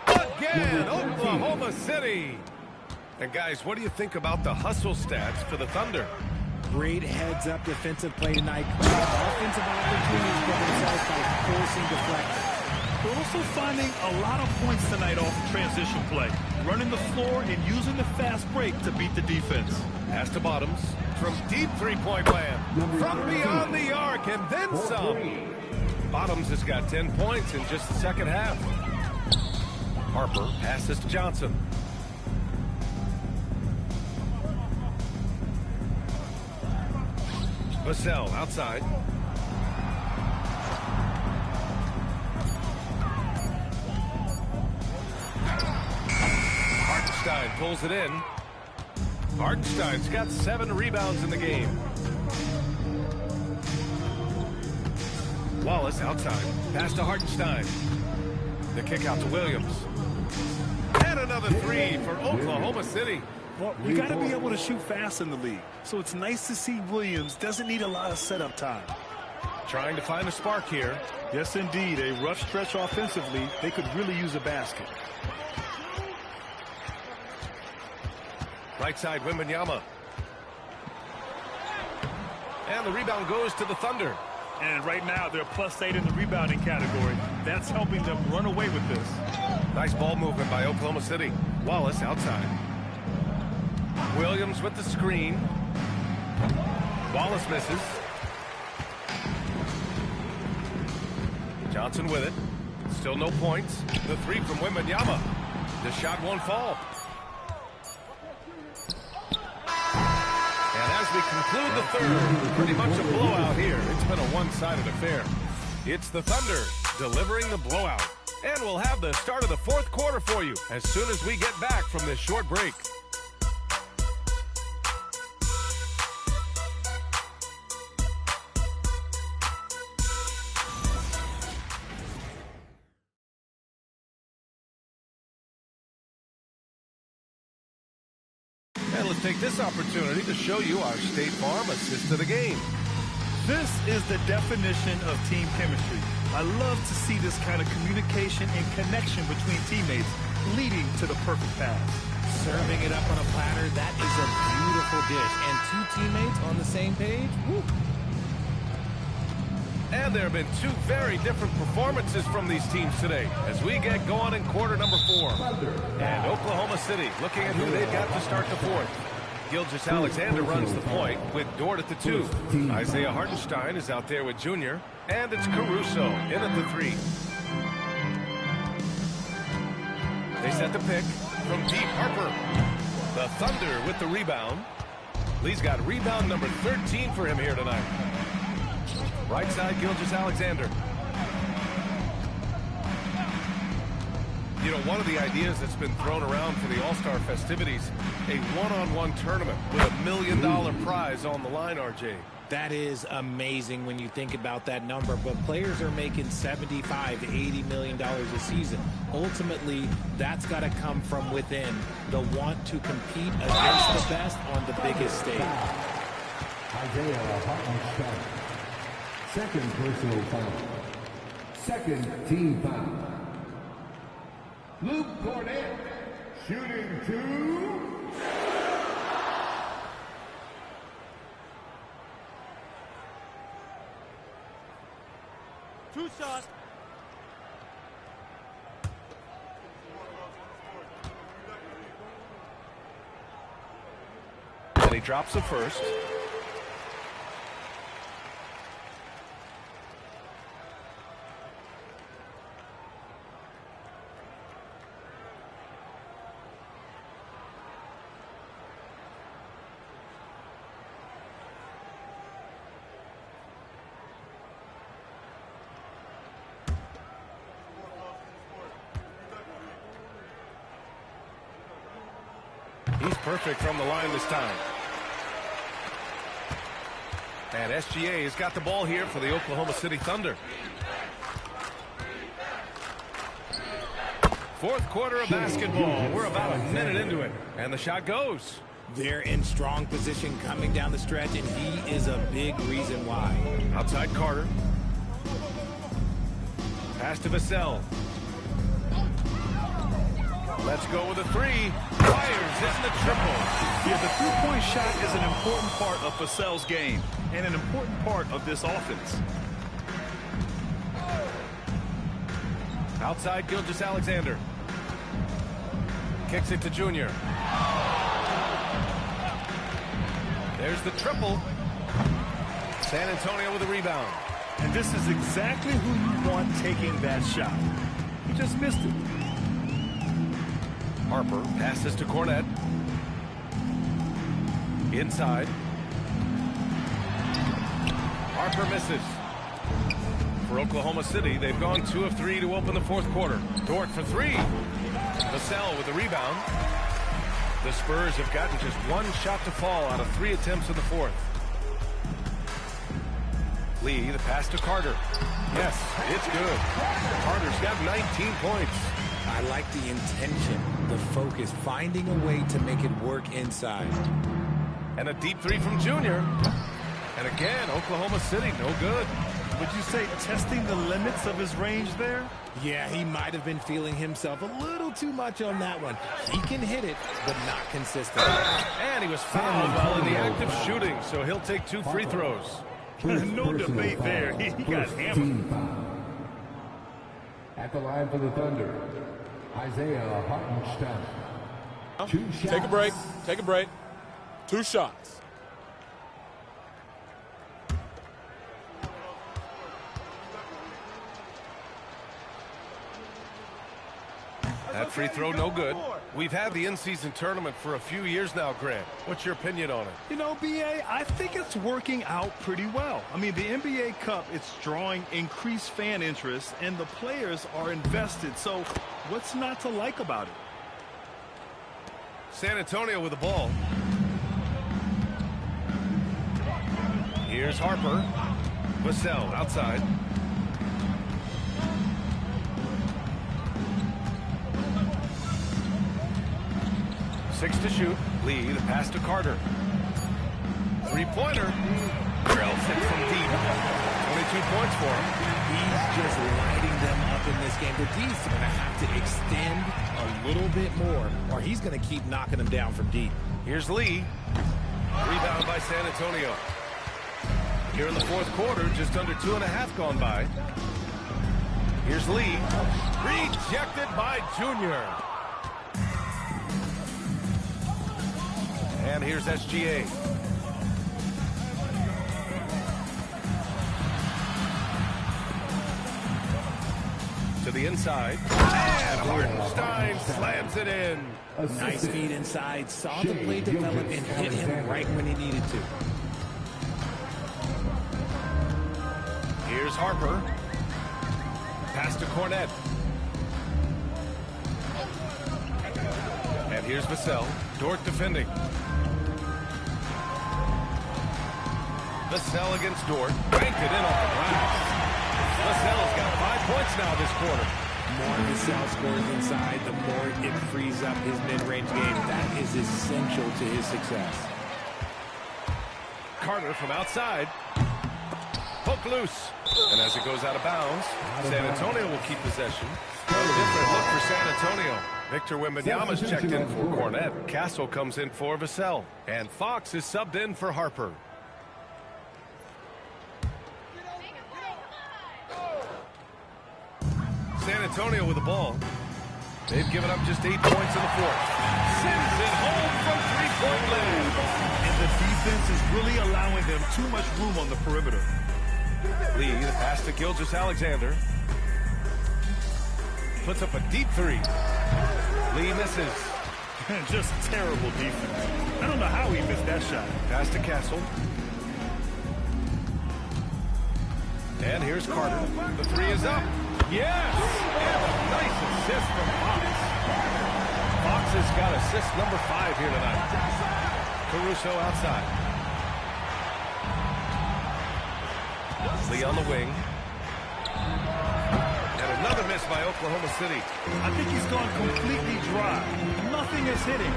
Again, Oklahoma City. And guys, what do you think about the hustle stats for the Thunder? Great heads-up defensive play tonight. Offensive opportunities for themselves by forcing deflections. We're also finding a lot of points tonight off transition play. Running the floor and using the fast break to beat the defense. Pass to Bottoms from deep three-point land. From beyond the arc and then some. Bottoms has got 10 points in just the second half. Harper passes to Johnson. Vassell outside. Hartenstein pulls it in. Hartenstein's got 7 rebounds in the game. Wallace outside. Pass to Hartenstein. The kick out to Williams. And another 3 for Oklahoma City. Well, you got to be able to shoot fast in the league. So it's nice to see Williams doesn't need a lot of setup time. Trying to find a spark here. Yes, indeed. A rough stretch offensively. They could really use a basket. Right side, Wembanyama. And the rebound goes to the Thunder. And right now, they're +8 in the rebounding category. That's helping them run away with this. Nice ball movement by Oklahoma City. Wallace outside. Williams with the screen. Wallace misses. Johnson with it. Still no points. The 3 from Wembanyama. The shot won't fall. And as we conclude the third, pretty much a blowout here. It's been a one-sided affair. It's the Thunder delivering the blowout. And we'll have the start of the fourth quarter for you as soon as we get back from this short break. And let's take this opportunity to show you our State Farm assist to the game. This is the definition of team chemistry. I love to see this kind of communication and connection between teammates leading to the perfect pass. Serving it up on a platter, that is a beautiful dish. And 2 teammates on the same page, woo. And there have been 2 very different performances from these teams today as we get going in quarter number 4. And Oklahoma City looking at who they've got to start the fourth. Gilgeous-Alexander runs the point with Dort at the 2. Isaiah Hartenstein is out there with Junior. And it's Caruso in at the 3. They set the pick from deep. Harper. The Thunder with the rebound. Lee's got rebound number 13 for him here tonight. Right side, Gilgeous-Alexander. You know, one of the ideas that's been thrown around for the All-Star festivities, a one-on-one tournament with $1 million prize on the line, RJ. That is amazing when you think about that number, but players are making $75 to $80 million a season. Ultimately, that's got to come from within, the want to compete against the best on the biggest stage. Isaiah Hartenstein. Second personal foul. Second team foul. Luke Cornett, shooting 2. 2 shots. And he drops the first. He's perfect from the line this time. And SGA has got the ball here for the Oklahoma City Thunder. Fourth quarter of basketball. We're about a minute into it. And the shot goes. They're in strong position coming down the stretch, and he is a big reason why. Outside Carter. Pass to Vassell. Let's go with a three. Fires in the triple. Yeah, the three-point shot is an important part of Vassell's game and an important part of this offense. Outside Gilgeous-Alexander. Kicks it to Junior. There's the triple. San Antonio with a rebound. And this is exactly who you want taking that shot. He just missed it. Harper passes to Cornette. Inside. Harper misses. For Oklahoma City, they've gone 2 of 3 to open the fourth quarter. Dort for 3. Vassell with the rebound. The Spurs have gotten just 1 shot to fall out of 3 attempts in the fourth. Lee, the pass to Carter. Yes, it's good. Carter's got 19 points. I like the intention, the focus, finding a way to make it work inside. And a deep 3 from Junior. And again, Oklahoma City, no good. Would you say testing the limits of his range there? Yeah, he might have been feeling himself a little too much on that one. He can hit it, but not consistently. And he was fouled while in the act of shooting, so he'll take 2 free throws. No debate there. He got hammered. At the line for the Thunder, Isaiah Hartenstein. 2 shots. Take a break. Take a break. 2 shots. That free throw, no good. We've had the in-season tournament for a few years now, Grant. What's your opinion on it? You know, B.A., I think it's working out pretty well. I mean, the NBA Cup, it's drawing increased fan interest, and the players are invested. So what's not to like about it? San Antonio with the ball. Here's Harper. Vassell outside. Six to shoot. Lee, the pass to Carter. Three-pointer. Drills it from deep. 22 points for him. He's just lighting them up in this game. The D's going to have to extend a little bit more, or he's going to keep knocking them down from deep. Here's Lee. Rebound by San Antonio. Here in the fourth quarter, just under 2.5 gone by. Here's Lee. Rejected by Junior. And here's SGA. To the inside. And Hartenstein slams it in. Nice feed inside. Saw the play develop and hit him right when he needed to. Here's Harper. Pass to Cornette. And here's Vassell. Dort defending. Vassell against Dort. Banked it in off the glass. Vassell's got 5 points now this quarter. More Vassell scores inside, the more it frees up his mid-range game. That is essential to his success. Carter from outside. Poke loose. And as it goes out of bounds, San Antonio will keep possession. A different look for San Antonio. Victor Wembanyama's checked in for Cornette. Castle comes in for Vassell. And Fox is subbed in for Harper. Antonio with the ball. They've given up just 8 points in the fourth. Sends it home from three-point land. And the defense is really allowing them too much room on the perimeter. Lee, the pass to Gilgeous-Alexander. Puts up a deep three. Lee misses. Just terrible defense. I don't know how he missed that shot. Pass to Castle. And here's Carter. The three is up. Yes! And a nice assist from Fox. Fox has got assist number 5 here tonight. Caruso outside. Lee on the wing. And another miss by Oklahoma City. I think he's gone completely dry. Nothing is hitting.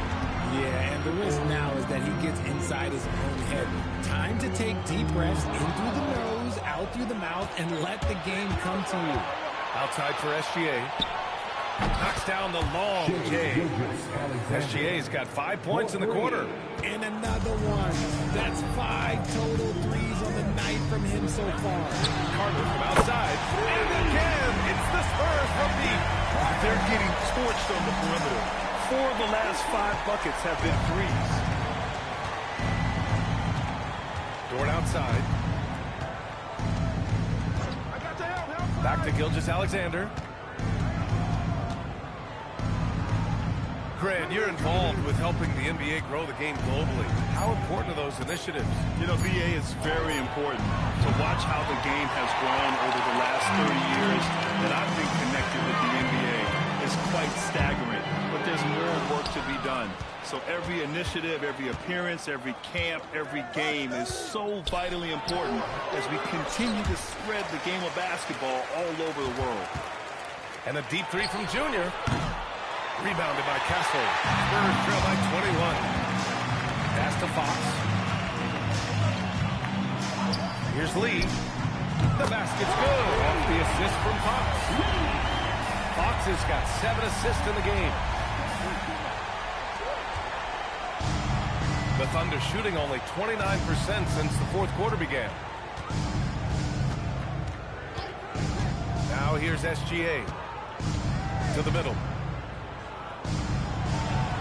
Yeah, and the risk now is that he gets inside his own head. Time to take deep breaths in through the nose, out through the mouth, and let the game come to you. Outside for SGA. Knocks down the long J. SGA's got 5 points in the quarter. And another one. That's 5 total threes on the night from him so far. Carter from outside. And again, it's the Spurs from deep. They're getting torched on the perimeter. 4 of the last 5 buckets have been threes. Dort outside. Back to Gilgeous-Alexander. Grant, you're involved with helping the NBA grow the game globally. How important are those initiatives? You know, VA is very important to watch how the game has grown over the last 30 years that I've been connected with the NBA. It's quite staggering, but there's more work to be done. So every initiative, every appearance, every camp, every game is so vitally important as we continue to spread the game of basketball all over the world. And a deep three from Junior. Rebounded by Castle. Spurs trail by 21. Pass to Fox. Here's Lee. The basket's good. Off the assist from Fox. Fox has got 7 assists in the game. The Thunder shooting only 29% since the fourth quarter began. Now here's SGA. To the middle.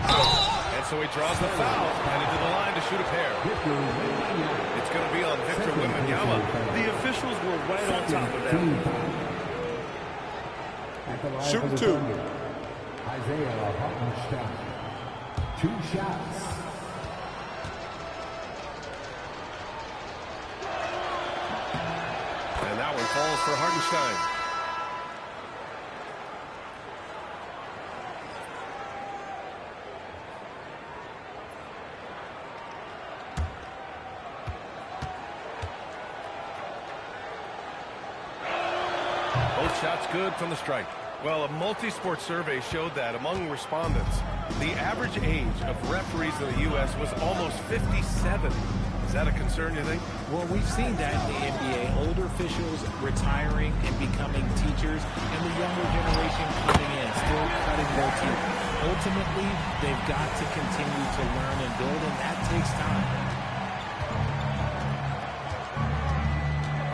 And so he draws the foul, headed to the line to shoot a pair. It's going to be on Victor Wembanyama. The officials were right on top of that. Shooting 2. Isaiah Hartenstein. 2 shots. And that one falls for Hartenstein. Shots good from the strike. Well, a multi-sport survey showed that among respondents, the average age of referees in the U.S. was almost 57. Is that a concern, you think? Well, we've seen that in the NBA. Older officials retiring and becoming teachers, and the younger generation coming in, still cutting their teeth. Ultimately, they've got to continue to learn and build, and that takes time.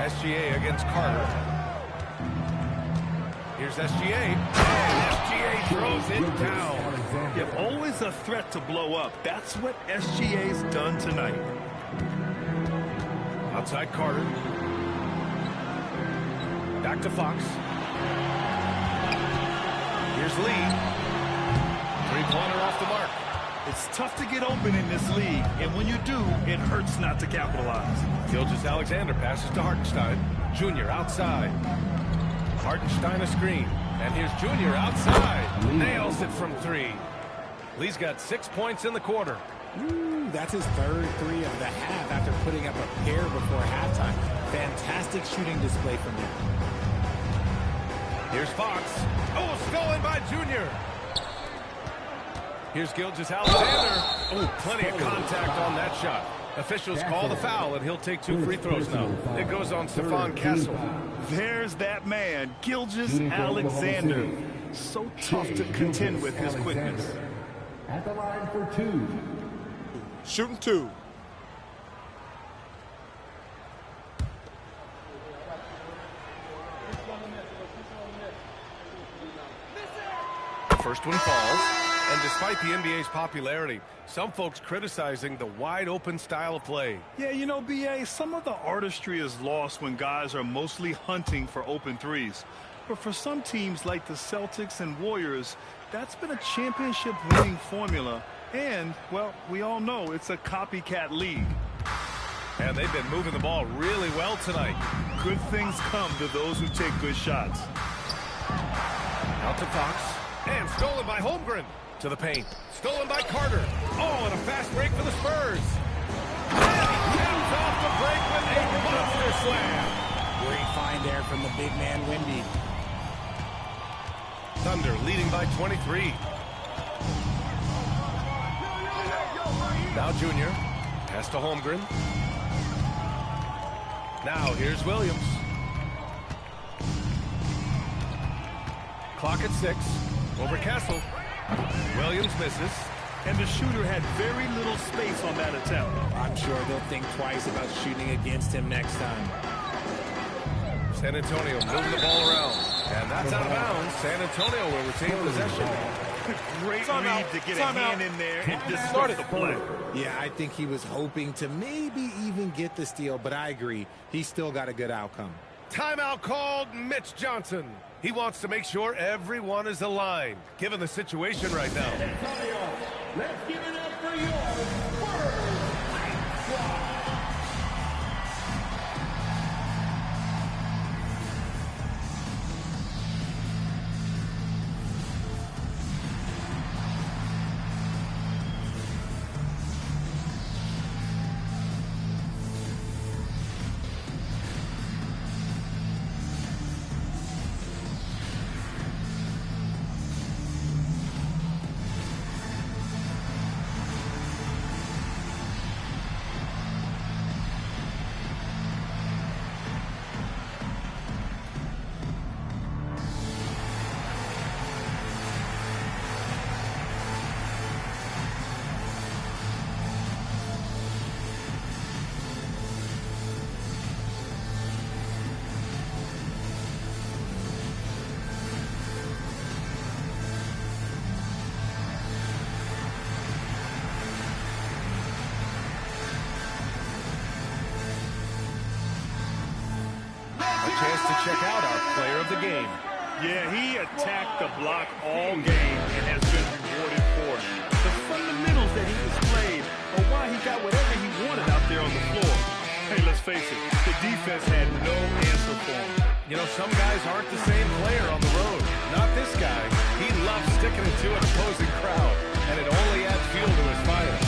SGA against Carter. Here's SGA. And SGA throws it down. You're always a threat to blow up. That's what SGA's done tonight. Outside Carter. Back to Fox. Here's Lee. Three-pointer off the mark. It's tough to get open in this league, and when you do, it hurts not to capitalize. Gilgeous-Alexander passes to Hartenstein. Junior outside. Hartenstein a screen. And here's Junior outside. Nails it from 3. Lee's got 6 points in the quarter. Ooh, that's his 3rd three of the half after putting up a pair before halftime. Fantastic shooting display from him. Here's Fox. Oh, stolen by Junior. Here's Gilgeous-Alexander. Oh, plenty of contact on that shot. Officials call the foul, and he'll take 2 free throws now. It goes on Stephon Castle. There's that man, Gilgeous-Alexander. So tough to contend with his quickness. At the line for 2. Shooting 2. first one falls. And despite the NBA's popularity, some folks criticizing the wide-open style of play. Yeah, you know, B.A., some of the artistry is lost when guys are mostly hunting for open threes. But for some teams like the Celtics and Warriors, that's been a championship-winning formula. And, well, we all know it's a copycat league. And they've been moving the ball really well tonight. Good things come to those who take good shots. Out to Fox. And stolen by Holmgren. To the paint. Stolen by Carter. Oh, and a fast break for the Spurs. And he comes off the break with a monster slam. Great find there from the big man, Wemby. Thunder leading by 23. Now Junior. Pass to Holmgren. Now here's Williams. Clock at 6. Over Castle. Williams misses. And the shooter had very little space on that attempt. I'm sure they'll think twice about shooting against him next time. San Antonio moving the ball around. And that's out of bounds. San Antonio will retain possession. Great read to get a hand in there and disrupt the play. Yeah, I think he was hoping to maybe even get the steal, but I agree. He still got a good outcome. Timeout called Mitch Johnson. He wants to make sure everyone is aligned, given the situation right now. Let's give it up for your first squad. Chance to check out our player of the game. Yeah, he attacked the block all game and has been rewarded for it. The fundamentals that he displayed are why he got whatever he wanted out there on the floor. Hey, let's face it, the defense had no answer for him. You know, some guys aren't the same player on the road. Not this guy. He loves sticking it to an opposing crowd, and it only adds fuel to his fire.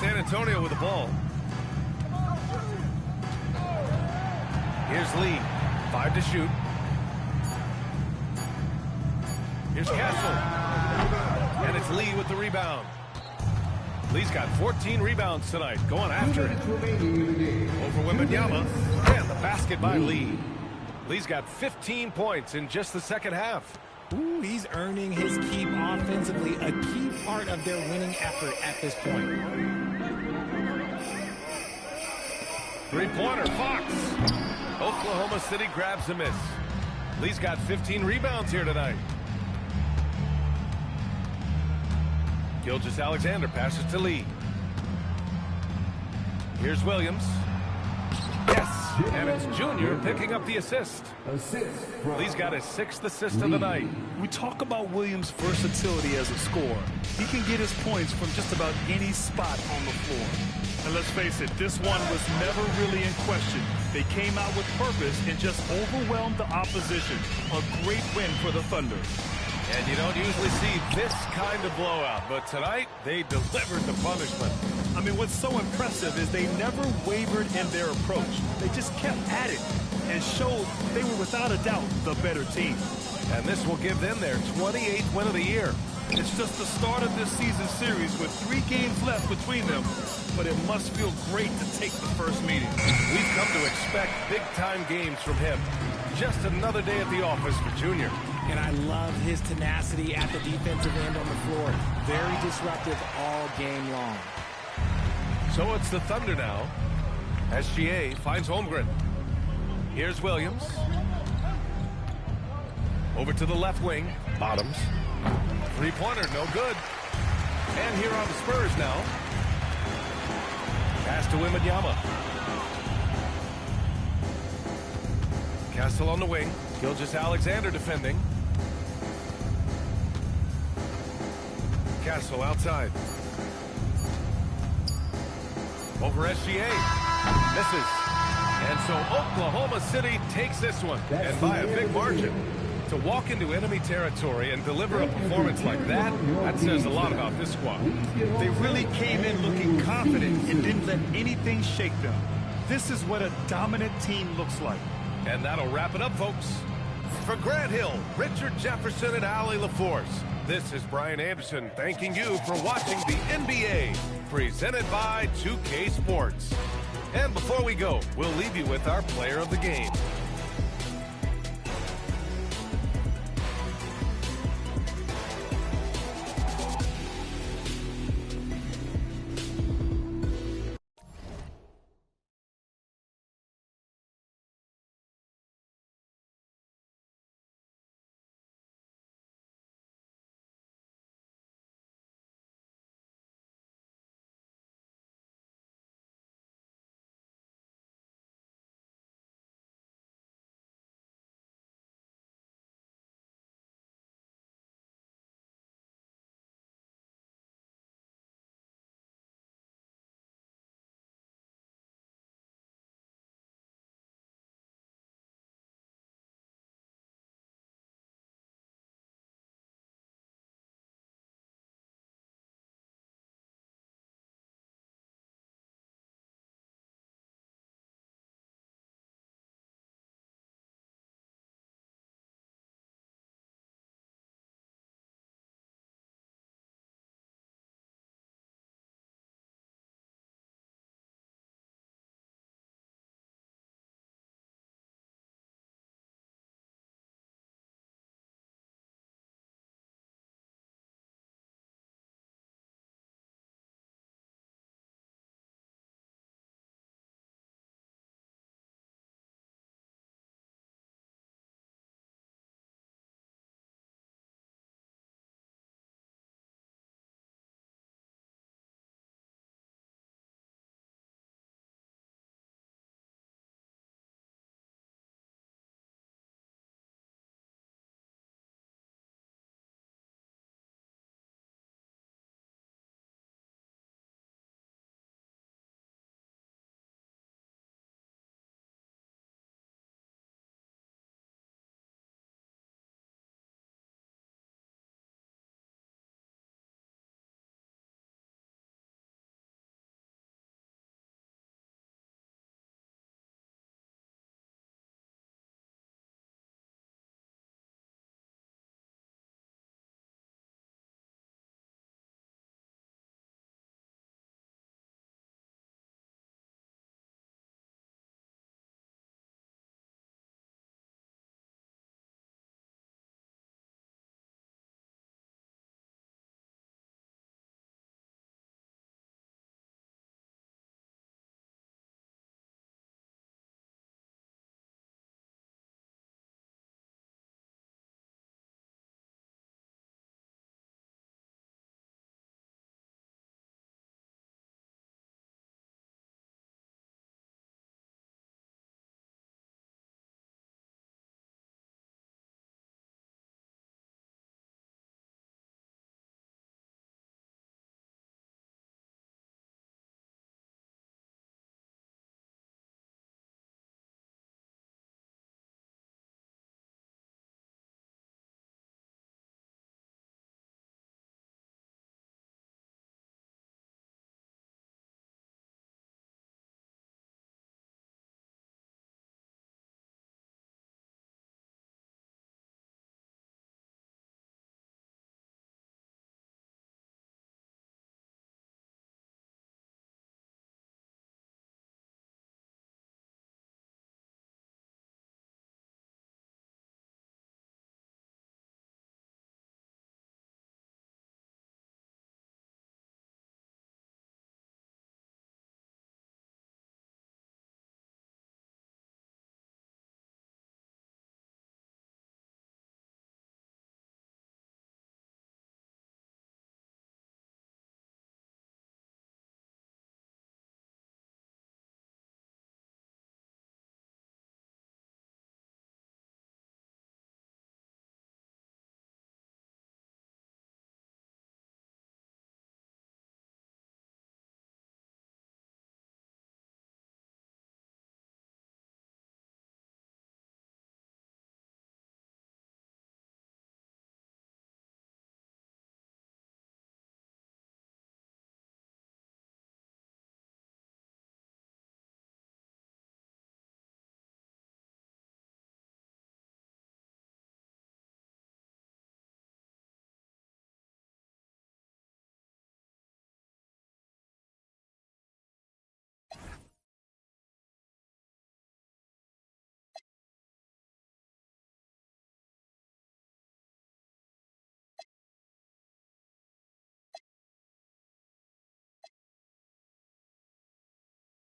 San Antonio with the ball. Here's Lee. 5 to shoot. Here's Castle. And it's Lee with the rebound. Lee's got 14 rebounds tonight. Going after it. Over Wembanyama. And the basket by Lee. Lee's got 15 points in just the second half. Ooh, he's earning his keep offensively, a key part of their winning effort at this point. Three-pointer, Fox. Oklahoma City grabs a miss. Lee's got 15 rebounds here tonight. Gilgeous-Alexander passes to Lee. Here's Williams. Yes, and it's Junior picking up the assist. Lee's got his 6th assist of the night. We talk about Williams' versatility as a scorer. He can get his points from just about any spot on the floor. And let's face it, this one was never really in question. They came out with purpose and just overwhelmed the opposition. A great win for the Thunder. And you don't usually see this kind of blowout, but tonight they delivered the punishment. I mean, what's so impressive is they never wavered in their approach. They just kept at it and showed they were without a doubt the better team. And this will give them their 28th win of the year. It's just the start of this season series with 3 games left between them, but it must feel great to take the first meeting. We've come to expect big-time games from him. Just another day at the office for Junior. And I love his tenacity at the defensive end on the floor. Very disruptive all game long. So it's the Thunder now. SGA finds Holmgren. Here's Williams. Over to the left wing. Bottoms. Three-pointer, no good. And here are the Spurs now. Pass to Wembanyama. Castle on the wing. Gilgeous-Alexander defending. Castle outside. Over SGA. Misses. And so Oklahoma City takes this one. And by a big margin. To walk into enemy territory and deliver a performance like that, that says a lot about this squad. They really came in looking confident and didn't let anything shake them. This is what a dominant team looks like. And that'll wrap it up, folks. For Grant Hill, Richard Jefferson, and Allie LaForce, this is Brian Anderson thanking you for watching the NBA, presented by 2K Sports. And before we go, we'll leave you with our player of the game.